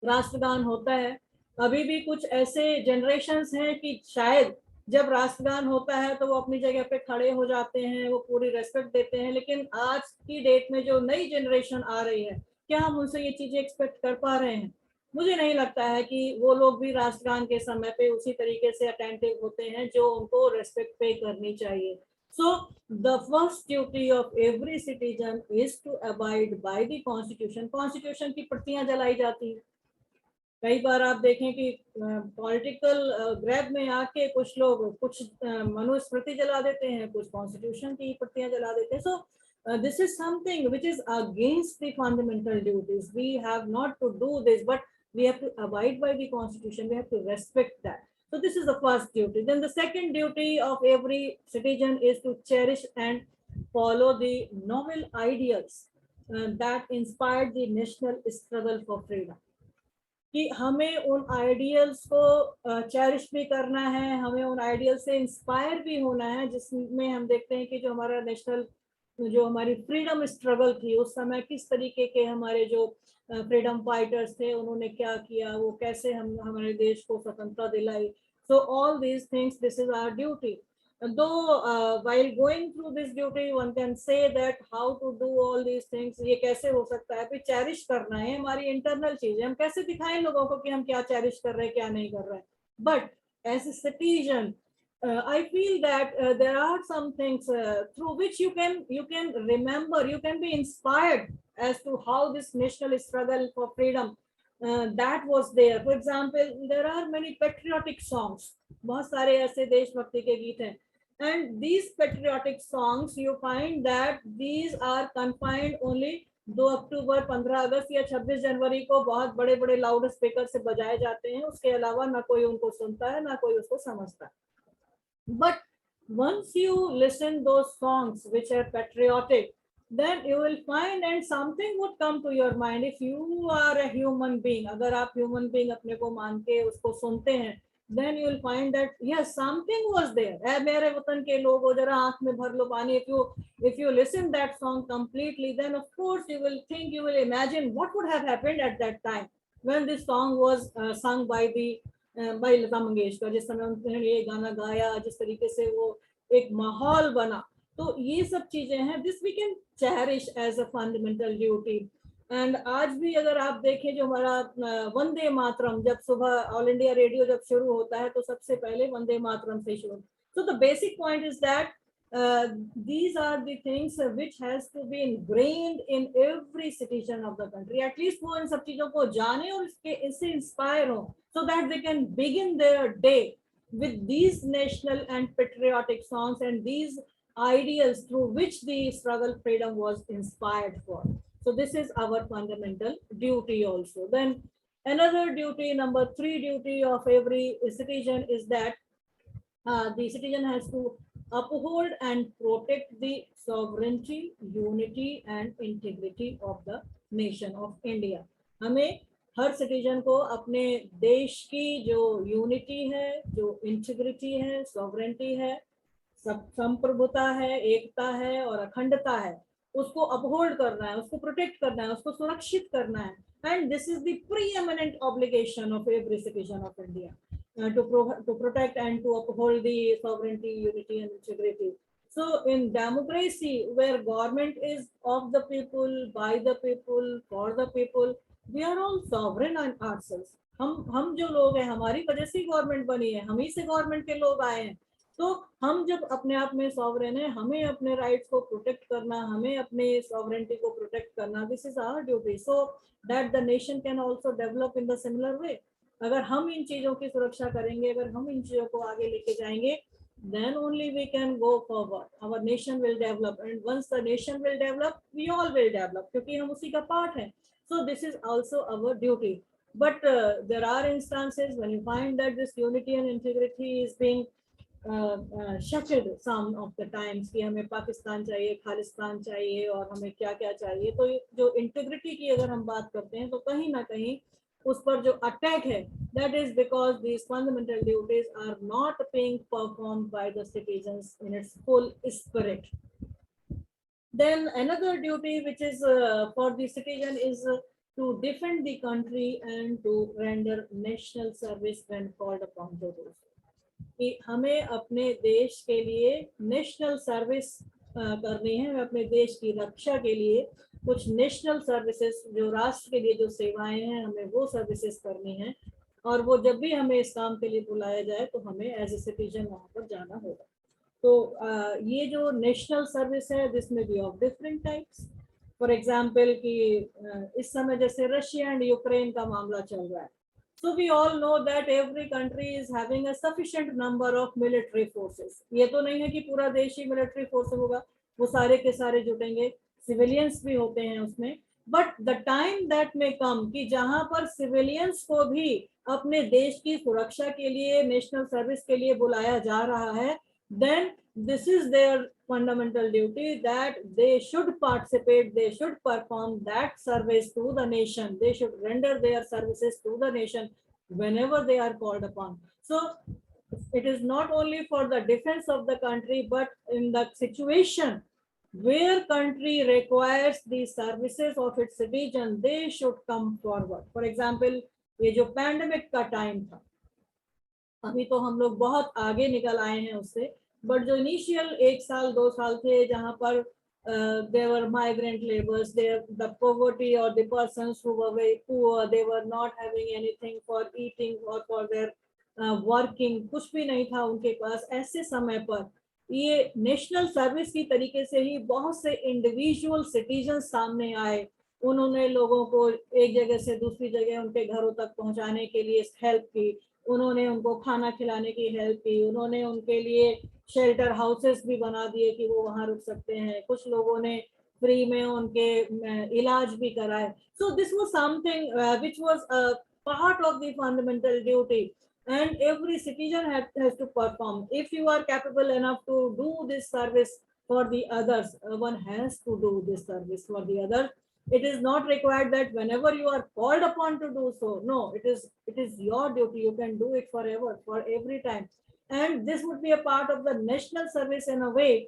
राष्ट्रगान होता है. अभी भी कुछ ऐसे जनरेशन्स हैं कि शायद जब राष्ट्रगान होता है तो वो अपनी जगह पे खड़े हो जाते हैं, वो पूरी रेस्पेक्ट देते हैं. लेकिन आज की डेट में जो नई जनरेशन आ रही है, क्या हम उनसे ये चीजें एक्सपेक्ट कर पा रहे हैं? मुझे नहीं लगता है कि वो लोग भी राष्ट्रगान के समय पे उसी तरीके से अटेंटिव होते हैं जो उनको रेस्पेक्ट पे करनी चाहिए. So the first duty of every citizen is to abide by the constitution. Constitution की प्रतियां जलाई जाती हैं. कई बार आप देखें कि पॉलिटिकल ग्रैब में आके कुछ लोग कुछ मनुस्मृति जला देते हैं, कुछ कॉन्स्टिट्यूशन की प्रतियां जला देते हैं. सो this is something which is against the fundamental duties. We have not to do this, but we have to abide by the constitution. We have to respect that. So this is the first duty. Then the second duty of every citizen is to cherish and follow the noble ideals that inspired the national struggle for freedom. कि हमें उन ideals को cherish भी करना है, हमें उन ideals से इंस्पायर भी होना है, जिसमें हम देखते हैं कि जो हमारा नेशनल, जो हमारी फ्रीडम स्ट्रगल थी उस समय, किस तरीके के हमारे जो फ्रीडम फाइटर्स थे, उन्होंने क्या किया, वो कैसे हमारे देश को स्वतंत्रता दिलाई. So all these things, this is our duty. Though while going through this duty, one can say that how to do all these things. ये कैसे हो सकता है? चेरिश करना है, हमारी इंटरनल चीज है. हम कैसे दिखाएं लोगों को कि हम क्या चेरिश कर रहे हैं, क्या नहीं कर रहे हैं. But as a citizen, I feel that there are some things through which you can remember, you can be inspired as to how this national struggle for freedom that was there. For example, there are many patriotic songs. बहुत सारे ऐसे देशभक्ति के गीत हैं. And these patriotic songs, you find that these are confined only 2 अक्टूबर, 15 अगस्त या 26 जनवरी को बहुत बड़े बड़े लाउड स्पीकर से बजाए जाते हैं. उसके अलावा ना कोई उनको सुनता है, ना कोई उसको समझता है. But once you listen those songs which are patriotic, then you will find and something would come to your mind. If you are a human being, अगर आप human being अपने को मान के उसको सुनते हैं, then you will find that yes, something was there. ऐ मेरे वतन के लोगों, जरा आंख में भर लो पानी. If you listen that song completely, then of course you will think, you will imagine what would have happened at that time when this song was sung by Lata Mangeshkar. जिस समय उन्होंने ये गाना गाया, जिस तरीके से वो एक माहौल बना, तो ये सब चीजें हैं. This we can cherish as a fundamental duty. And आज भी अगर आप देखें, जो हमारा वंदे मातरम, जब सुबह ऑल इंडिया रेडियो जब शुरू होता है तो सबसे पहले वंदे मातरम से शुरू. So the basic point is that these are the things which has to be ingrained in every citizen of the country. At least वो इन सब चीजों को जाने और इससे इंस्पायर हो, so that they can begin their day with these national and patriotic songs and these ideals through which the struggle freedom was inspired for. So this is our fundamental duty also. Then another duty, number 3 duty of every citizen is that the citizen has to uphold and protect the sovereignty, unity and integrity of the nation of India. हमें हर citizen को अपने देश की जो unity है, जो integrity है, sovereignty है, संप्रभुता है, एकता है और अखंडता है, उसको अपहोल्ड करना है, उसको प्रोटेक्ट करना है, उसको सुरक्षित करना है. And this is the preeminent obligation of every citizen of India, to protect and to uphold the sovereignty, unity, and integrity. So in democracy, where government is of the people, by the people, for the people, we are all sovereign on ourselves. हम जो लोग हैं, हमारी वजह से government बनी है, हम ही से गवर्नमेंट के लोग आए हैं. तो हम जब अपने आप में सॉवरेन है, हमें अपने राइट्स को प्रोटेक्ट करना, हमें अपने सॉवरेनिटी को प्रोटेक्ट करना, this is our duty, so that the nation can also develop in the similar way. अगर हम इन चीजों की सुरक्षा करेंगे, अगर हम इन चीजों को आगे लेके जाएंगे, then only we can go forward. Our nation will develop, and once the nation will develop, we all will develop, क्योंकि हम उसी का पार्ट हैं. So this is also our duty. But there are instances when you find that this unity and integrity is being shuttled some of the times कि हमें पाकिस्तान चाहिए, खालिस्तान चाहिए और हमें क्या क्या चाहिए. तो जो इंटीग्रिटी की अगर हम बात करते हैं, तो कहीं ना कहीं उस पर जो अटैक है, that is because these fundamental duties are not being performed by the citizens in its full spirit. Then another duty which is for the citizen is to defend the country and to render national service when called upon to do so. कि हमें अपने देश के लिए national service करनी है, अपने देश की रक्षा के लिए कुछ नेशनल सर्विसेज, जो राष्ट्र के लिए जो सेवाएं हैं, हमें वो सर्विसेज करनी है. और वो जब भी हमें इस काम के लिए बुलाया जाए, तो हमें एज ए सिटीजन वहाँ पर जाना होगा. तो ये जो नेशनल सर्विस है, दिस में be of different types. For example कि इस समय जैसे रशिया एंड यूक्रेन का मामला चल रहा है. So we all know that every country is having a sufficient number of military forces. ये तो नहीं है कि पूरा देश ही military force होगा, वो सारे के सारे जुटेंगे, civilians भी होते हैं उसमें. But the time that may come कि जहाँ पर civilians को भी अपने देश की सुरक्षा के लिए, national service के लिए बुलाया जा रहा है, then this is their fundamental duty that they should participate, they should perform that service to the nation, they should render their services to the nation whenever they are called upon. So it is not only for the defense of the country, but in the situation where country requires the services of its citizen, they should come forward. For example, ये जो pandemic का time था, अभी तो हम लोग बहुत आगे निकल आए हैं उससे, बट जो इनिशियल 1 साल 2 साल थे, जहाँ पर there were migrant laborers, the poverty or the persons who were very poor, they were not having anything for eating or for their working, कुछ भी नहीं था उनके पास. ऐसे समय पर ये नेशनल सर्विस की तरीके से ही बहुत से इंडिविजुअल सिटीजन सामने आए. उन्होंने लोगों को एक जगह से दूसरी जगह उनके घरों तक पहुंचाने के लिए हेल्प की, उन्होंने उनको खाना खिलाने की हेल्प की, उन्होंने उनके लिए शेल्टर हाउसेस भी बना दिए कि वो वहां रुक सकते हैं, कुछ लोगों ने फ्री में उनके इलाज भी कराए. So this was something which was part of the fundamental duty, and every citizen has to perform. If you are capable enough to do this service for the others, one has to do this service for the others. It is not required that whenever you are called upon to do so. No, it is your duty. You can do it forever, for every time. And this would be a part of the national service in a way,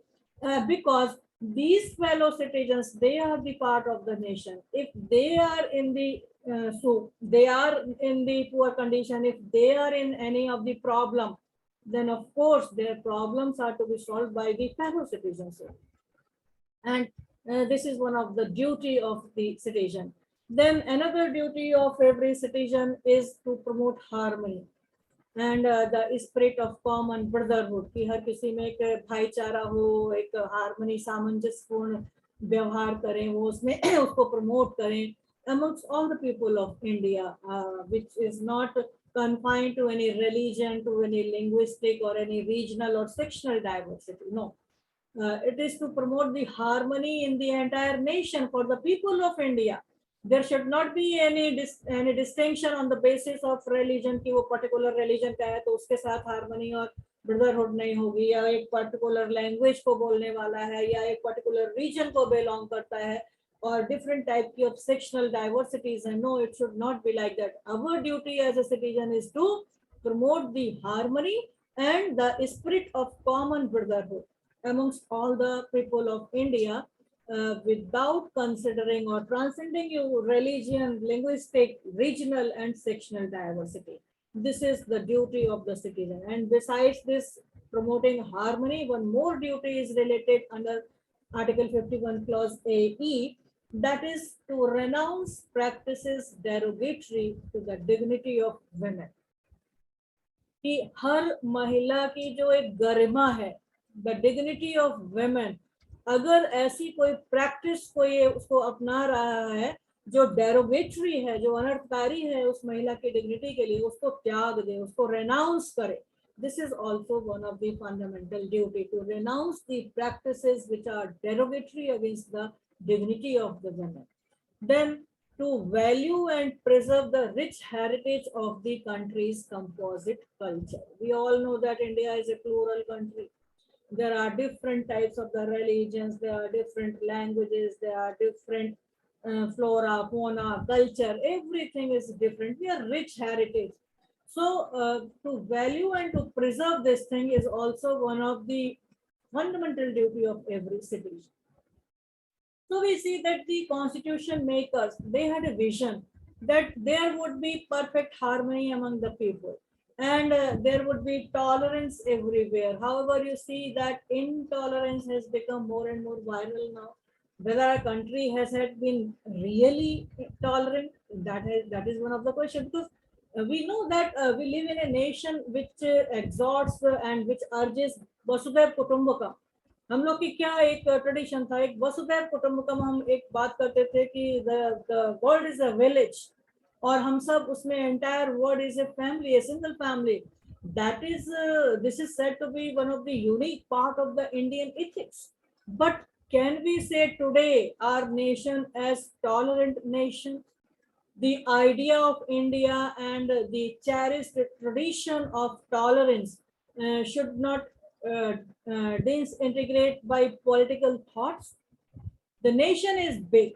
because these fellow citizens, they are the part of the nation. If they are in the so they are in the poor condition, if they are in any of the problem, then of course their problems are to be solved by the fellow citizens. And this is one of the duty of the citizen. Then another duty of every citizen is to promote harmony and the spirit of common brotherhood, कि हर किसी में एक भाईचारा हो, एक harmony, सामंजस्यपूर्ण व्यवहार करें, वो उसमें उसको प्रमोट करें amongst all the people of India, which is not confined to any religion, to any linguistic or any regional or sectional diversity. No, it is to promote the harmony in the entire nation for the people of India. There should not be any distinction on the basis of religion कि वो particular religion का है तो उसके साथ harmony और brotherhood नहीं होगी, या एक particular language को बोलने वाला है, या एक particular region को belong करता है, or different type of sectional diversities. And no, it should not be like that. Our duty as a citizen is to promote the harmony and the spirit of common brotherhood amongst all the people of India. without considering or transcending your religion, linguistic, regional, and sectional diversity. This is the duty of the citizen. And besides this, promoting harmony, one more duty is related under Article 51, Clause AE, that is to renounce practices derogatory to the dignity of women. कि हर महिला की जो एक गरिमा है, the dignity of women, अगर ऐसी कोई practice कोई उसको अपना रहा है जो डेरोगेटरी है, जो अनर्थकारी है उस महिला की डिग्निटी के लिए, उसको त्याग दे, उसको रेनाउंस करे. This is also one of the fundamental duty, to renounce the practices which are derogatory against the dignity of the women. Then to value and preserve the rich heritage of the country's composite culture. We all know that India is a plural country. There are different types of the religions, there are different languages, there are different flora, fauna, culture, everything is different. We are rich heritage. So to value and to preserve this thing is also one of the fundamental duty of every citizen. So we see that the constitution makers, they had a vision that there would be perfect harmony among the people, and there would be tolerance everywhere. However, you see that intolerance has become more and more viral now. Whether a country has had been really tolerant, that is one of the questions, because we know that we live in a nation which exhorts and which urges Vasudhaiv Kutumbakam. हम लोग की क्या एक tradition था, एक वसुधैव कुटुंबकम, हम एक बात करते थे कि the world is a village, और हम सब उसमें entire world is a family, a single family. That is this is said to be one of the unique part of the Indian ethics. But can we say today our nation as tolerant nation? The idea of India and the cherished tradition of tolerance should not disintegrate by political thoughts. The nation is big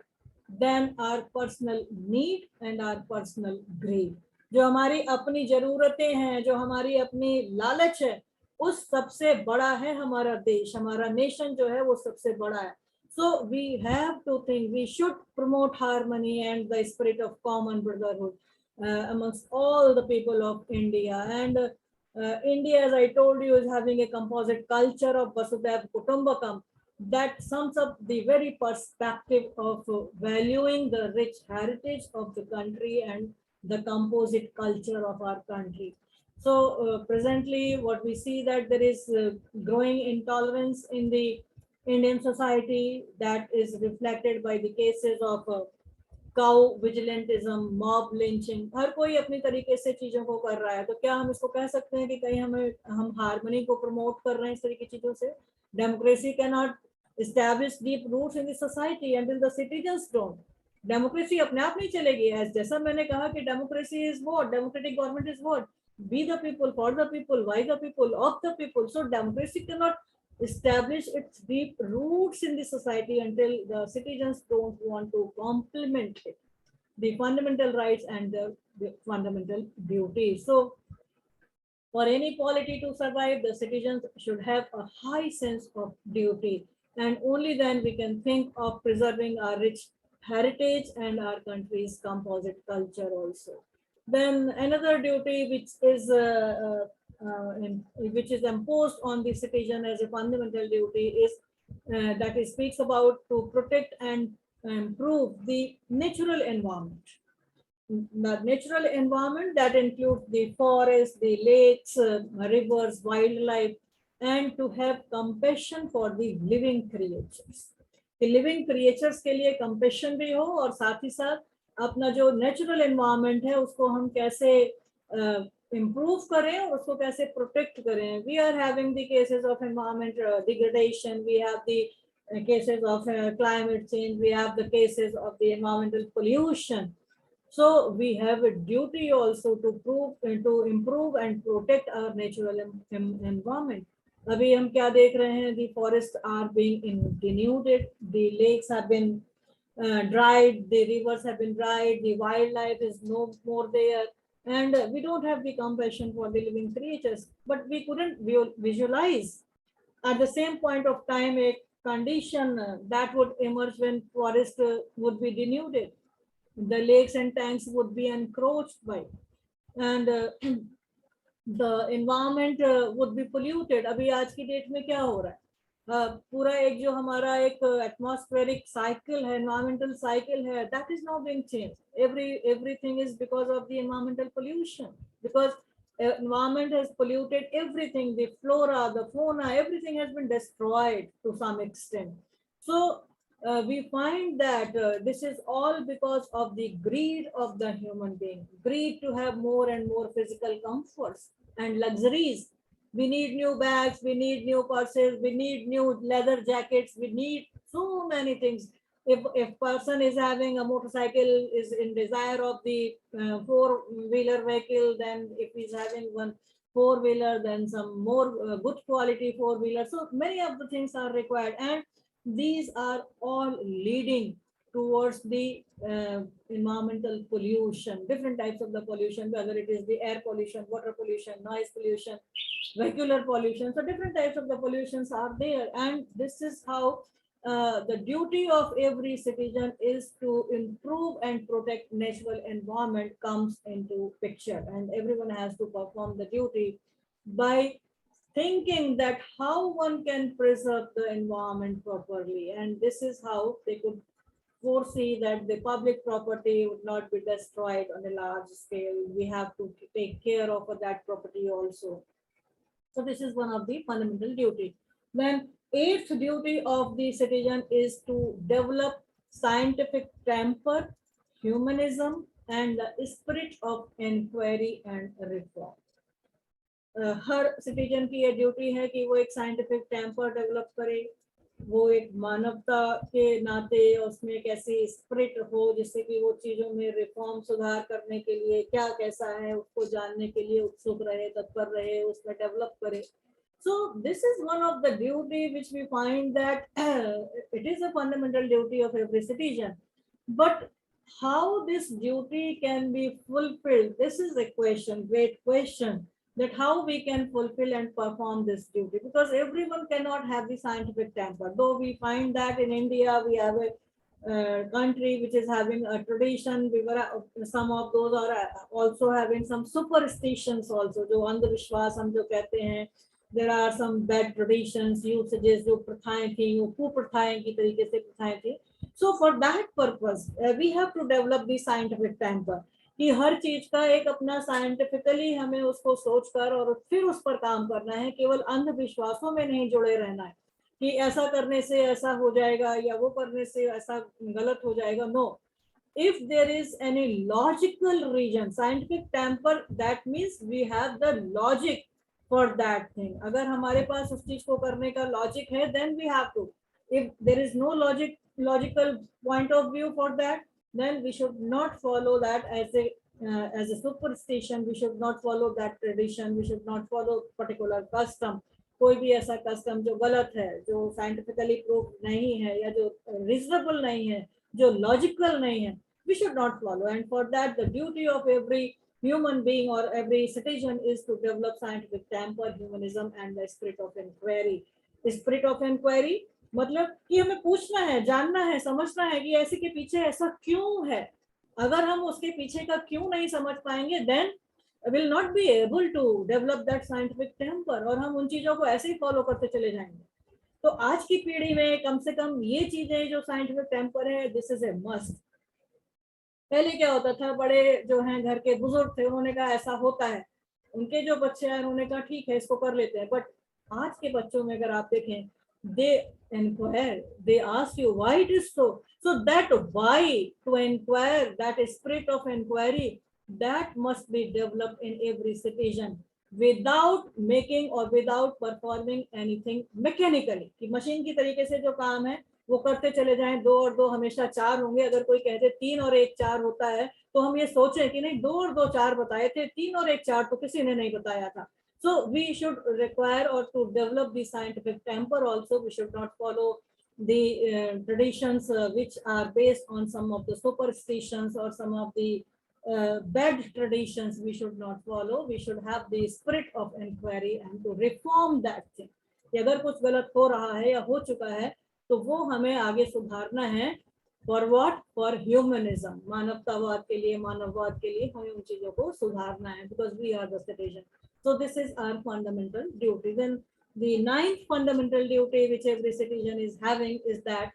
than our personal need and our personal greed. जो हमारी अपनी जरूरतें हैं, जो हमारी अपनी लालच है, उस सबसे बड़ा है हमारा देश, हमारा नेशन जो है वो सबसे बड़ा है. So we have to think, we should promote harmony and the spirit of common brotherhood amongst all the people of India. And India, as I told you, is having a composite culture of Vasudhaiv Kutumbakam that sums up the very perspective of valuing the rich heritage of the country and the composite culture of our country. So presently what we see that there is growing intolerance in the Indian society, that is reflected by the cases of cow vigilantism, mob lynching. हर कोई अपनी तरीके से चीजों को कर रहा है. तो क्या हम इसको कह सकते हैं कि कहीं हम हार्मनी को प्रमोट कर रहे हैं इस तरीके की चीजों से? Democracy cannot establish deep roots in the society until the citizens don't. Democracy अपने आप नहीं चलेगी. जैसा मैंने कहा कि democracy is what? Democratic government is what? Be the people, for the people, by the people, of the people. So democracy cannot establish its deep roots in the society until the citizens don't want to complement it, the fundamental rights and the fundamental duties. So for any polity to survive, the citizens should have a high sense of duty, and only then we can think of preserving our rich heritage and our country's composite culture also. Then another duty which is imposed on the citizen as a fundamental duty is that it speaks about to protect and improve the natural environment. The natural environment that includes the forests, the lakes, rivers, wildlife, and to have compassion for the living creatures. The living creatures के लिए compassion भी हो, और साथ ही साथ अपना जो natural environment है उसको हम कैसे improve करें, उसको कैसे protect करें. We are having the cases of environment degradation, we have the cases of climate change, we have the cases of the environmental pollution. So we have a duty also to improve and protect our natural environment. अभी हम क्या देख रहे हैं? The forests are being denuded, the lakes have been dried, the rivers have been dried, the wildlife is no more there, and we don't have the compassion for the living creatures. But we couldn't visualize at the same point of time a condition that would emerge when forest would be denuded, the lakes and tanks would be encroached by, and the environment would be polluted. अभी आज की date में क्या हो रहा है, पूरा एक जो हमारा एक एटमॉस्फेरिक साइकिल है, एनवायरमेंटल साइकिल है, that is not being changed. Everything is because of the environmental pollution, because environment has polluted everything, the flora, the fauna, everything has been destroyed to some extent. So we find that this is all because of the greed of the human being, greed to have more and more physical comforts and luxuries. We need new bags, we need new purses, we need new leather jackets, we need so many things. If person is having a motorcycle, is in desire of the four-wheeler vehicle, then if he's having one four-wheeler, then some more good quality four-wheeler. So many of the things are required, and these are all leading towards the environmental pollution, different types of the pollution, whether it is the air pollution, water pollution, noise pollution, vehicular pollution. So different types of the pollutions are there, and this is how the duty of every citizen is to improve and protect natural environment comes into picture, and everyone has to perform the duty by thinking that how one can preserve the environment properly, and this is how they could foresee that the public property would not be destroyed on a large scale. We have to take care of that property also. So this is one of the fundamental duty. Then eighth duty of the citizen is to develop scientific temper, humanism, and the spirit of inquiry and reform. Her citizen की ये duty है कि वो एक scientific temper develop करे, वो एक मानवता के नाते उसमें एक ऐसी स्पिरिट हो जिससे कि वो चीजों में रिफॉर्म, सुधार करने के लिए क्या कैसा है उसको जानने के लिए उत्सुक रहे, तत्पर रहे, उसमें डेवलप करे. So this is one of the duty which we find that it is a fundamental duty of every citizen. But how this duty can be fulfilled, this is a question, great question, that how we can fulfill and perform this duty, because everyone cannot have the scientific temper. Though we find that in India we have a country which is having a tradition, some of those are also having some superstitions also, जो अंधविश्वास हम जो कहते हैं. There are some bad traditions, usages, जो प्रथाएं थी, वो कुप्रथाएं की तरीके से प्रथाएं थी. So for that purpose, we have to develop the scientific temper. कि हर चीज का एक अपना साइंटिफिकली हमें उसको सोचकर और फिर उस पर काम करना है, केवल अंधविश्वासों में नहीं जुड़े रहना है कि ऐसा करने से ऐसा हो जाएगा या वो करने से ऐसा गलत हो जाएगा. No, if there is any logical reason, scientific temper, that means we have the logic for that thing. अगर हमारे पास उस चीज को करने का लॉजिक है, then we have to. If there is no logical point of view for that, then we should not follow that as a superstition. We should not follow that tradition. We should not follow particular custom. कोई भी ऐसा custom जो गलत है, जो scientifically proved नहीं है, या जो reasonable नहीं है, जो logical नहीं है, we should not follow. And for that, the duty of every human being or every citizen is to develop scientific temper, humanism, and the spirit of inquiry. Spirit of inquiry मतलब कि हमें पूछना है, जानना है, समझना है कि ऐसे के पीछे ऐसा क्यों है. अगर हम उसके पीछे का क्यों नहीं समझ पाएंगे, then will not be able to develop that scientific temper, और हम उन चीजों को ऐसे ही फॉलो करते चले जाएंगे. तो आज की पीढ़ी में कम से कम ये चीजें जो साइंटिफिक टेम्पर है, दिस इज ए मस्ट. पहले क्या होता था, बड़े जो हैं घर के बुजुर्ग थे, उन्होंने कहा ऐसा होता है, उनके जो बच्चे हैं उन्होंने कहा ठीक है इसको कर लेते हैं. बट आज के बच्चों में अगर आप देखें, they inquire, they ask you why it is so. So that why to inquire, that spirit of inquiry, that must be developed in every citizen without making or without performing anything mechanically. कि machine की तरीके से जो काम है वो करते चले जाएं, 2 और 2 हमेशा 4 होंगे. अगर कोई कहते 3 और 1 4 होता है, तो हम ये सोचें कि नहीं 2 और 2 4 बताए थे, 3 और 1 4 तो किसी ने नहीं बताया था. So we should require or to develop the scientific temper also. We should not follow the traditions which are based on some of the superstitions or some of the bad traditions. We should not follow. We should have the spirit of inquiry and to reform that thing. कि अगर कुछ गलत हो रहा है या हो चुका है, तो वो हमें आगे सुधारना है। For what? फॉर ह्यूमनिज्म, मानवतावाद के लिए, मानववाद के लिए हमें उन चीजों को सुधारना है, because we are the citizen. So this is our fundamental duty. Then the ninth fundamental duty which every citizen is having is that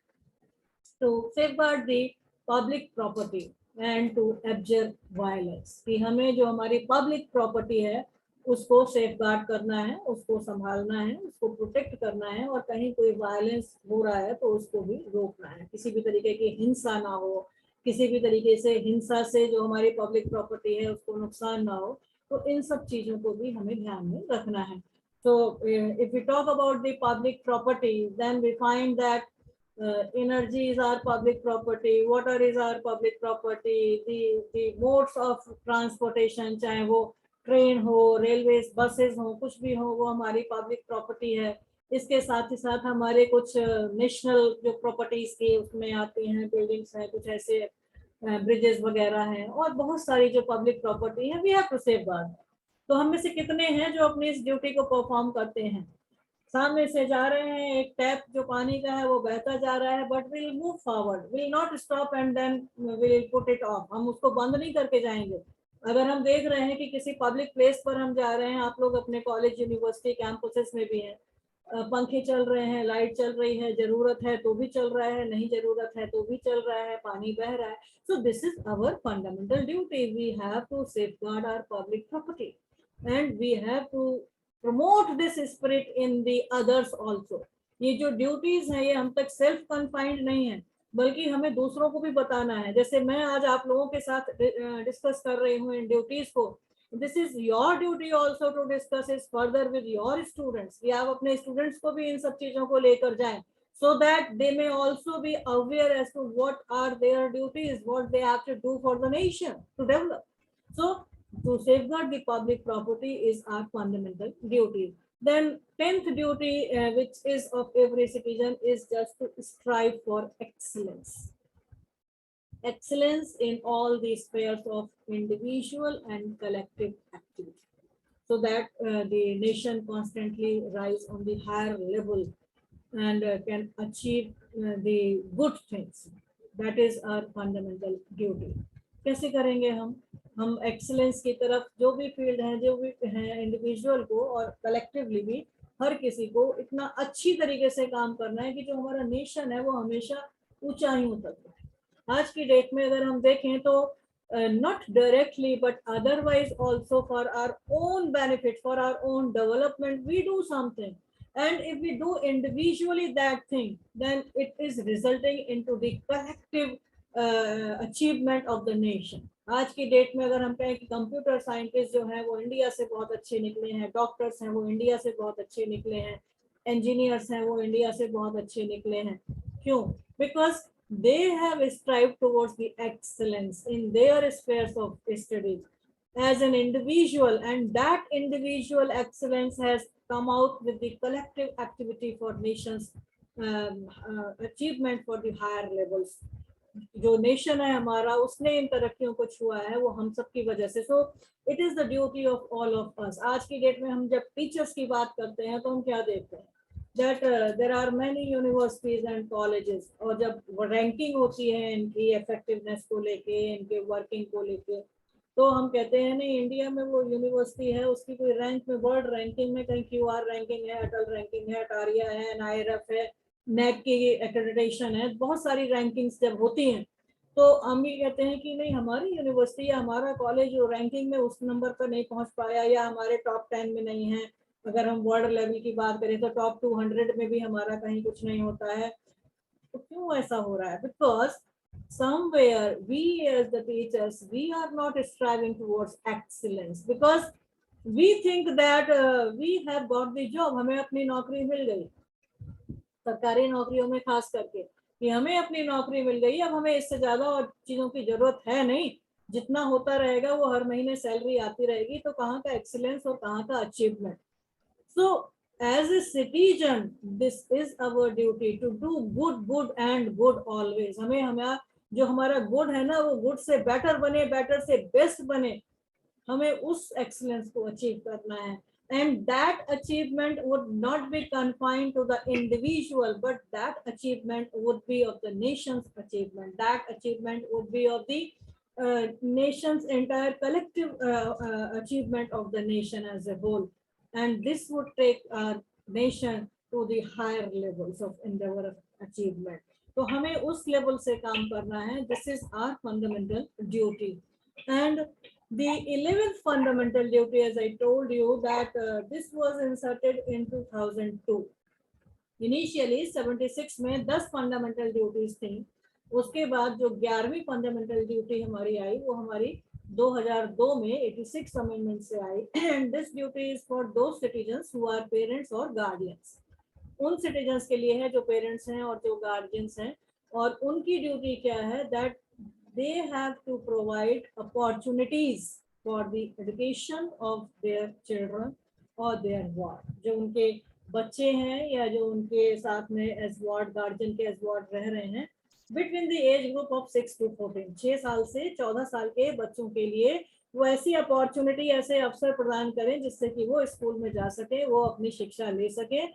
to safeguard the public property and to abjure violence. कि हमें जो हमारी public property है उसको safe guard करना है, उसको संभालना है, उसको प्रोटेक्ट करना है, और कहीं कोई वायलेंस हो रहा है तो उसको भी रोकना है. किसी भी तरीके की हिंसा ना हो, किसी भी तरीके से हिंसा से जो हमारी पब्लिक प्रॉपर्टी है उसको नुकसान ना हो, तो इन सब चीजों को भी हमें ध्यान में रखना है. So if we talk about the public property, then we find that energy is our public property, water is our public property, the modes of transportation, चाहे वो ट्रेन हो, रेलवे, बसेस हो, कुछ भी हो, वो हमारी पब्लिक प्रॉपर्टी है. इसके साथ ही साथ हमारे कुछ नेशनल जो प्रॉपर्टीज के उसमें आती हैं, बिल्डिंग्स हैं, कुछ ऐसे ब्रिजेस वगैरह हैं, और बहुत सारी जो पब्लिक प्रॉपर्टी है, वी हैव टू सेफगार्ड. तो हम में से कितने हैं जो अपनी इस ड्यूटी को परफॉर्म करते हैं? सामने से जा रहे हैं, एक टैप जो पानी का है वो बहता जा रहा है, but will move forward, will not stop and then will put it off. हम उसको बंद नहीं करके जाएंगे. अगर हम देख रहे हैं कि किसी पब्लिक प्लेस पर हम जा रहे हैं, आप लोग अपने कॉलेज, यूनिवर्सिटी, कैंपसेस में भी हैं, पंखे चल रहे हैं, लाइट चल रही है, जरूरत है तो भी चल रहा है, नहीं जरूरत है तो भी चल रहा है, पानी बह रहा है. So this is our fundamental duty. We have to safeguard our public property and we have to promote this spirit in the others also. ये जो ड्यूटीज हैं ये हम तक सेल्फ कन्फाइंड नहीं है, बल्कि हमें दूसरों को भी बताना है. जैसे मैं आज आप लोगों के साथ डिस्कस कर रही हूँ इन ड्यूटीज को, this is your duty also to discuss is further with your students, कि आप अपने स्टूडेंट्स को भी इन सब चीजों को लेकर जाएं, so that they may also be aware as to what are their duties, what they have to do for the nation to develop. So to safeguard the public property is our fundamental duty. Then 10th duty, which is of every citizen, is just to strive for excellence. Excellence in all the spheres of individual and collective activity, so that the nation constantly rise on the higher level and can achieve the good things. That is our fundamental duty. कैसे करेंगे हम excellence की तरफ? जो भी field है, जो भी है, इंडिविजुअल को और कलेक्टिवली भी हर किसी को इतना अच्छी तरीके से काम करना है कि जो हमारा नेशन है वो हमेशा ऊंचाइयों तक है. आज की डेट में अगर हम देखें तो not directly but otherwise also for our own benefit, for our own development, we do something. And if we do individually that thing, then it is resulting into the collective achievement of the nation. आज की date में अगर हम कहें कि computer scientist जो हैं वो इंडिया से बहुत अच्छे निकले हैं, डॉक्टर्स हैं वो इंडिया से बहुत अच्छे निकले हैं, इंजीनियर्स हैं वो इंडिया से बहुत अच्छे निकले हैं. क्यों? Because they have strived towards the excellence in their spheres of studies as an individual, and that individual excellence has come out with the collective activity for nations achievement for the higher levels. जो nation है हमारा उसने इन तरक्कियों को छुआ है वो हम सब की वजह से. So it is the duty of all of us. आज की डेट में हम जब टीचर्स की बात करते हैं तो हम क्या देखते हैं? that there are many universities and colleges, और जब रैंकिंग होती है इनकी इफेक्टिवनेस को लेके, इनके वर्किंग को लेके, तो हम कहते हैं नहीं इंडिया में वो यूनिवर्सिटी है उसकी कोई रैंक में, वर्ल्ड रैंकिंग में कहीं QR रैंकिंग है, अटल रैंकिंग है, टारिया है, NIRF है, NAC की एक्रेडिटेशन है, बहुत सारी रैंकिंग्स जब होती हैं तो हम ये कहते हैं कि नहीं हमारी यूनिवर्सिटी या हमारा कॉलेज जो रैंकिंग में उस नंबर पर नहीं पहुंच पाया या हमारे टॉप 10 में नहीं है. अगर हम वर्ल्ड लेवल की बात करें तो टॉप 200 में भी हमारा कहीं कुछ नहीं होता है. तो क्यों ऐसा हो रहा है? Because somewhere we as the teachers we are not striving towards excellence because we think that we have got the job. हमें अपनी नौकरी मिल गई, सरकारी नौकरियों में खास करके कि हमें अपनी नौकरी मिल गई, अब हमें इससे ज्यादा और चीजों की जरूरत है नहीं, जितना होता रहेगा वो हर महीने सैलरी आती रहेगी. तो कहाँ का एक्सीलेंस और कहाँ का achievement? So as a citizen, this is our duty to do good and good always. हमें हमारा जो हमारा गुड है ना वो गुड से बेटर बने, बेटर से बेस्ट बने, हमें उस एक्सीलेंस को अचीव करना है. And that achievement would not be confined to the individual, but that achievement would be of the nation's achievement. That achievement would be of the nation's entire collective achievement of the nation as a whole. And this would take our nation to the higher levels of endeavor of achievement. तो हमें उस level से काम करना है. This is our fundamental duty. And the 11th fundamental duty, as I told you, that this was inserted in 2002. Initially 76 में 10 fundamental duties थी. उसके बाद जो 11वीं fundamental duty हमारी आई वो हमारी 2002 में 86 amendment से आई. And this duty is for those citizens who are parents or guardians. उन citizens के लिए है जो parents हैं और जो guardians हैं. और उनकी duty क्या है? That they have to provide opportunities for the education of their children or their ward. जो उनके बच्चे हैं या जो उनके साथ में as ward guardian के as ward रह रहे हैं, between the age group of 6 to 14, 6 साल से 14 साल के बच्चों के लिए वो ऐसी अपॉर्चुनिटी, ऐसे अवसर प्रदान करें जिससे कि वो स्कूल में जा सके, वो अपनी शिक्षा ले सके.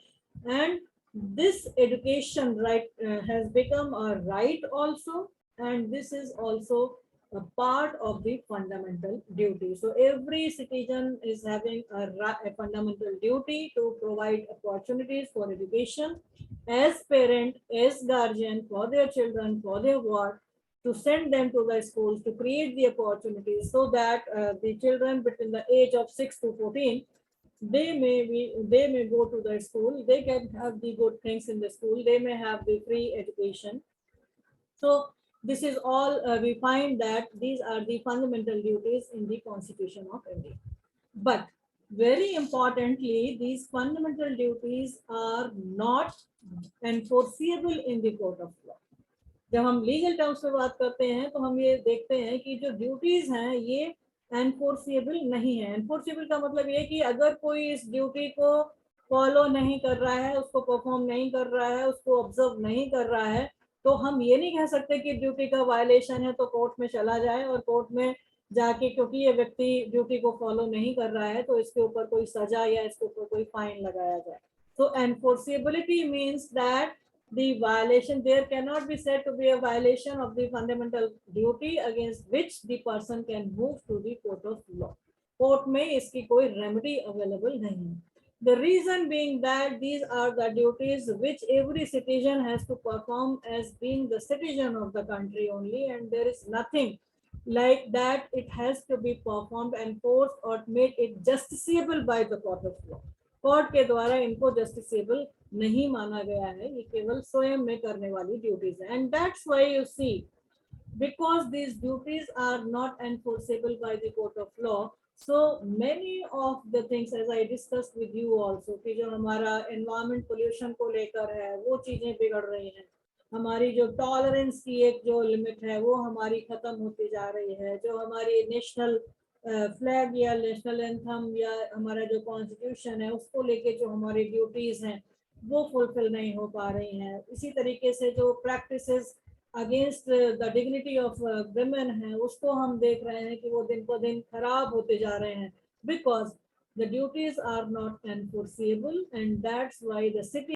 And this education right has become a right also, and this is also a part of the fundamental duty. So every citizen is having a fundamental duty to provide opportunities for education as parent, as guardian for their children, for their ward, to send them to the schools, to create the opportunities so that the children between the age of 6 to 14, they may go to the school, they can have the good things in the school, they may have the free education. So this is all we find that these are the fundamental duties in the Constitution of India. But very importantly, these fundamental duties are not enforceable in the court of law. जब हम legal terms में बात करते हैं तो हम ये देखते हैं कि जो ड्यूटीज हैं ये एनफोर्सेबल नहीं है. एनफोर्सेबल का मतलब ये कि अगर कोई इस ड्यूटी को फॉलो नहीं कर रहा है, उसको परफॉर्म नहीं कर रहा है, उसको ऑब्जर्व नहीं कर रहा है, तो हम ये नहीं कह सकते कि ड्यूटी का वायलेशन है तो कोर्ट में चला जाए और कोर्ट में जाके क्योंकि ये व्यक्ति ड्यूटी को फॉलो नहीं कर रहा है तो इसके ऊपर कोई सजा या इसके ऊपर कोई फाइन लगाया जाए. तो enforceability means that the violation, there cannot be said to be a violation of the fundamental duty against which the person can move to the court of law. Court में इसकी कोई रेमेडी अवेलेबल नहीं है. The reason being that these are the duties which every citizen has to perform as being the citizen of the country only, and there is nothing like that it has to be performed, enforced or made it justiciable by the court of law. Court के द्वारा इनको justiciable नहीं माना गया है, ये केवल स्वयं में करने वाली ड्यूटीज है. And that's why you see, because these duties are not enforceable by the court of law, so many of the things as I discuss with you also कि जो हमारा एनवायरमेंट पोल्यूशन को लेकर है वो चीजें बिगड़ रही हैं. हमारी जो टॉलरेंस की एक जो लिमिट है वो हमारी खत्म होती जा रही है. जो हमारी नेशनल फ्लैग या नेशनल एंथम या हमारा जो कॉन्स्टिट्यूशन है उसको लेके जो हमारी ड्यूटीज हैं वो फुलफिल नहीं हो पा रही हैं. इसी तरीके से जो practices against the dignity of women है उसको हम देख रहे हैं कि वो दिन पर दिन खराब होते जा रहे हैं, because the duties are not enforceable. And that's why the city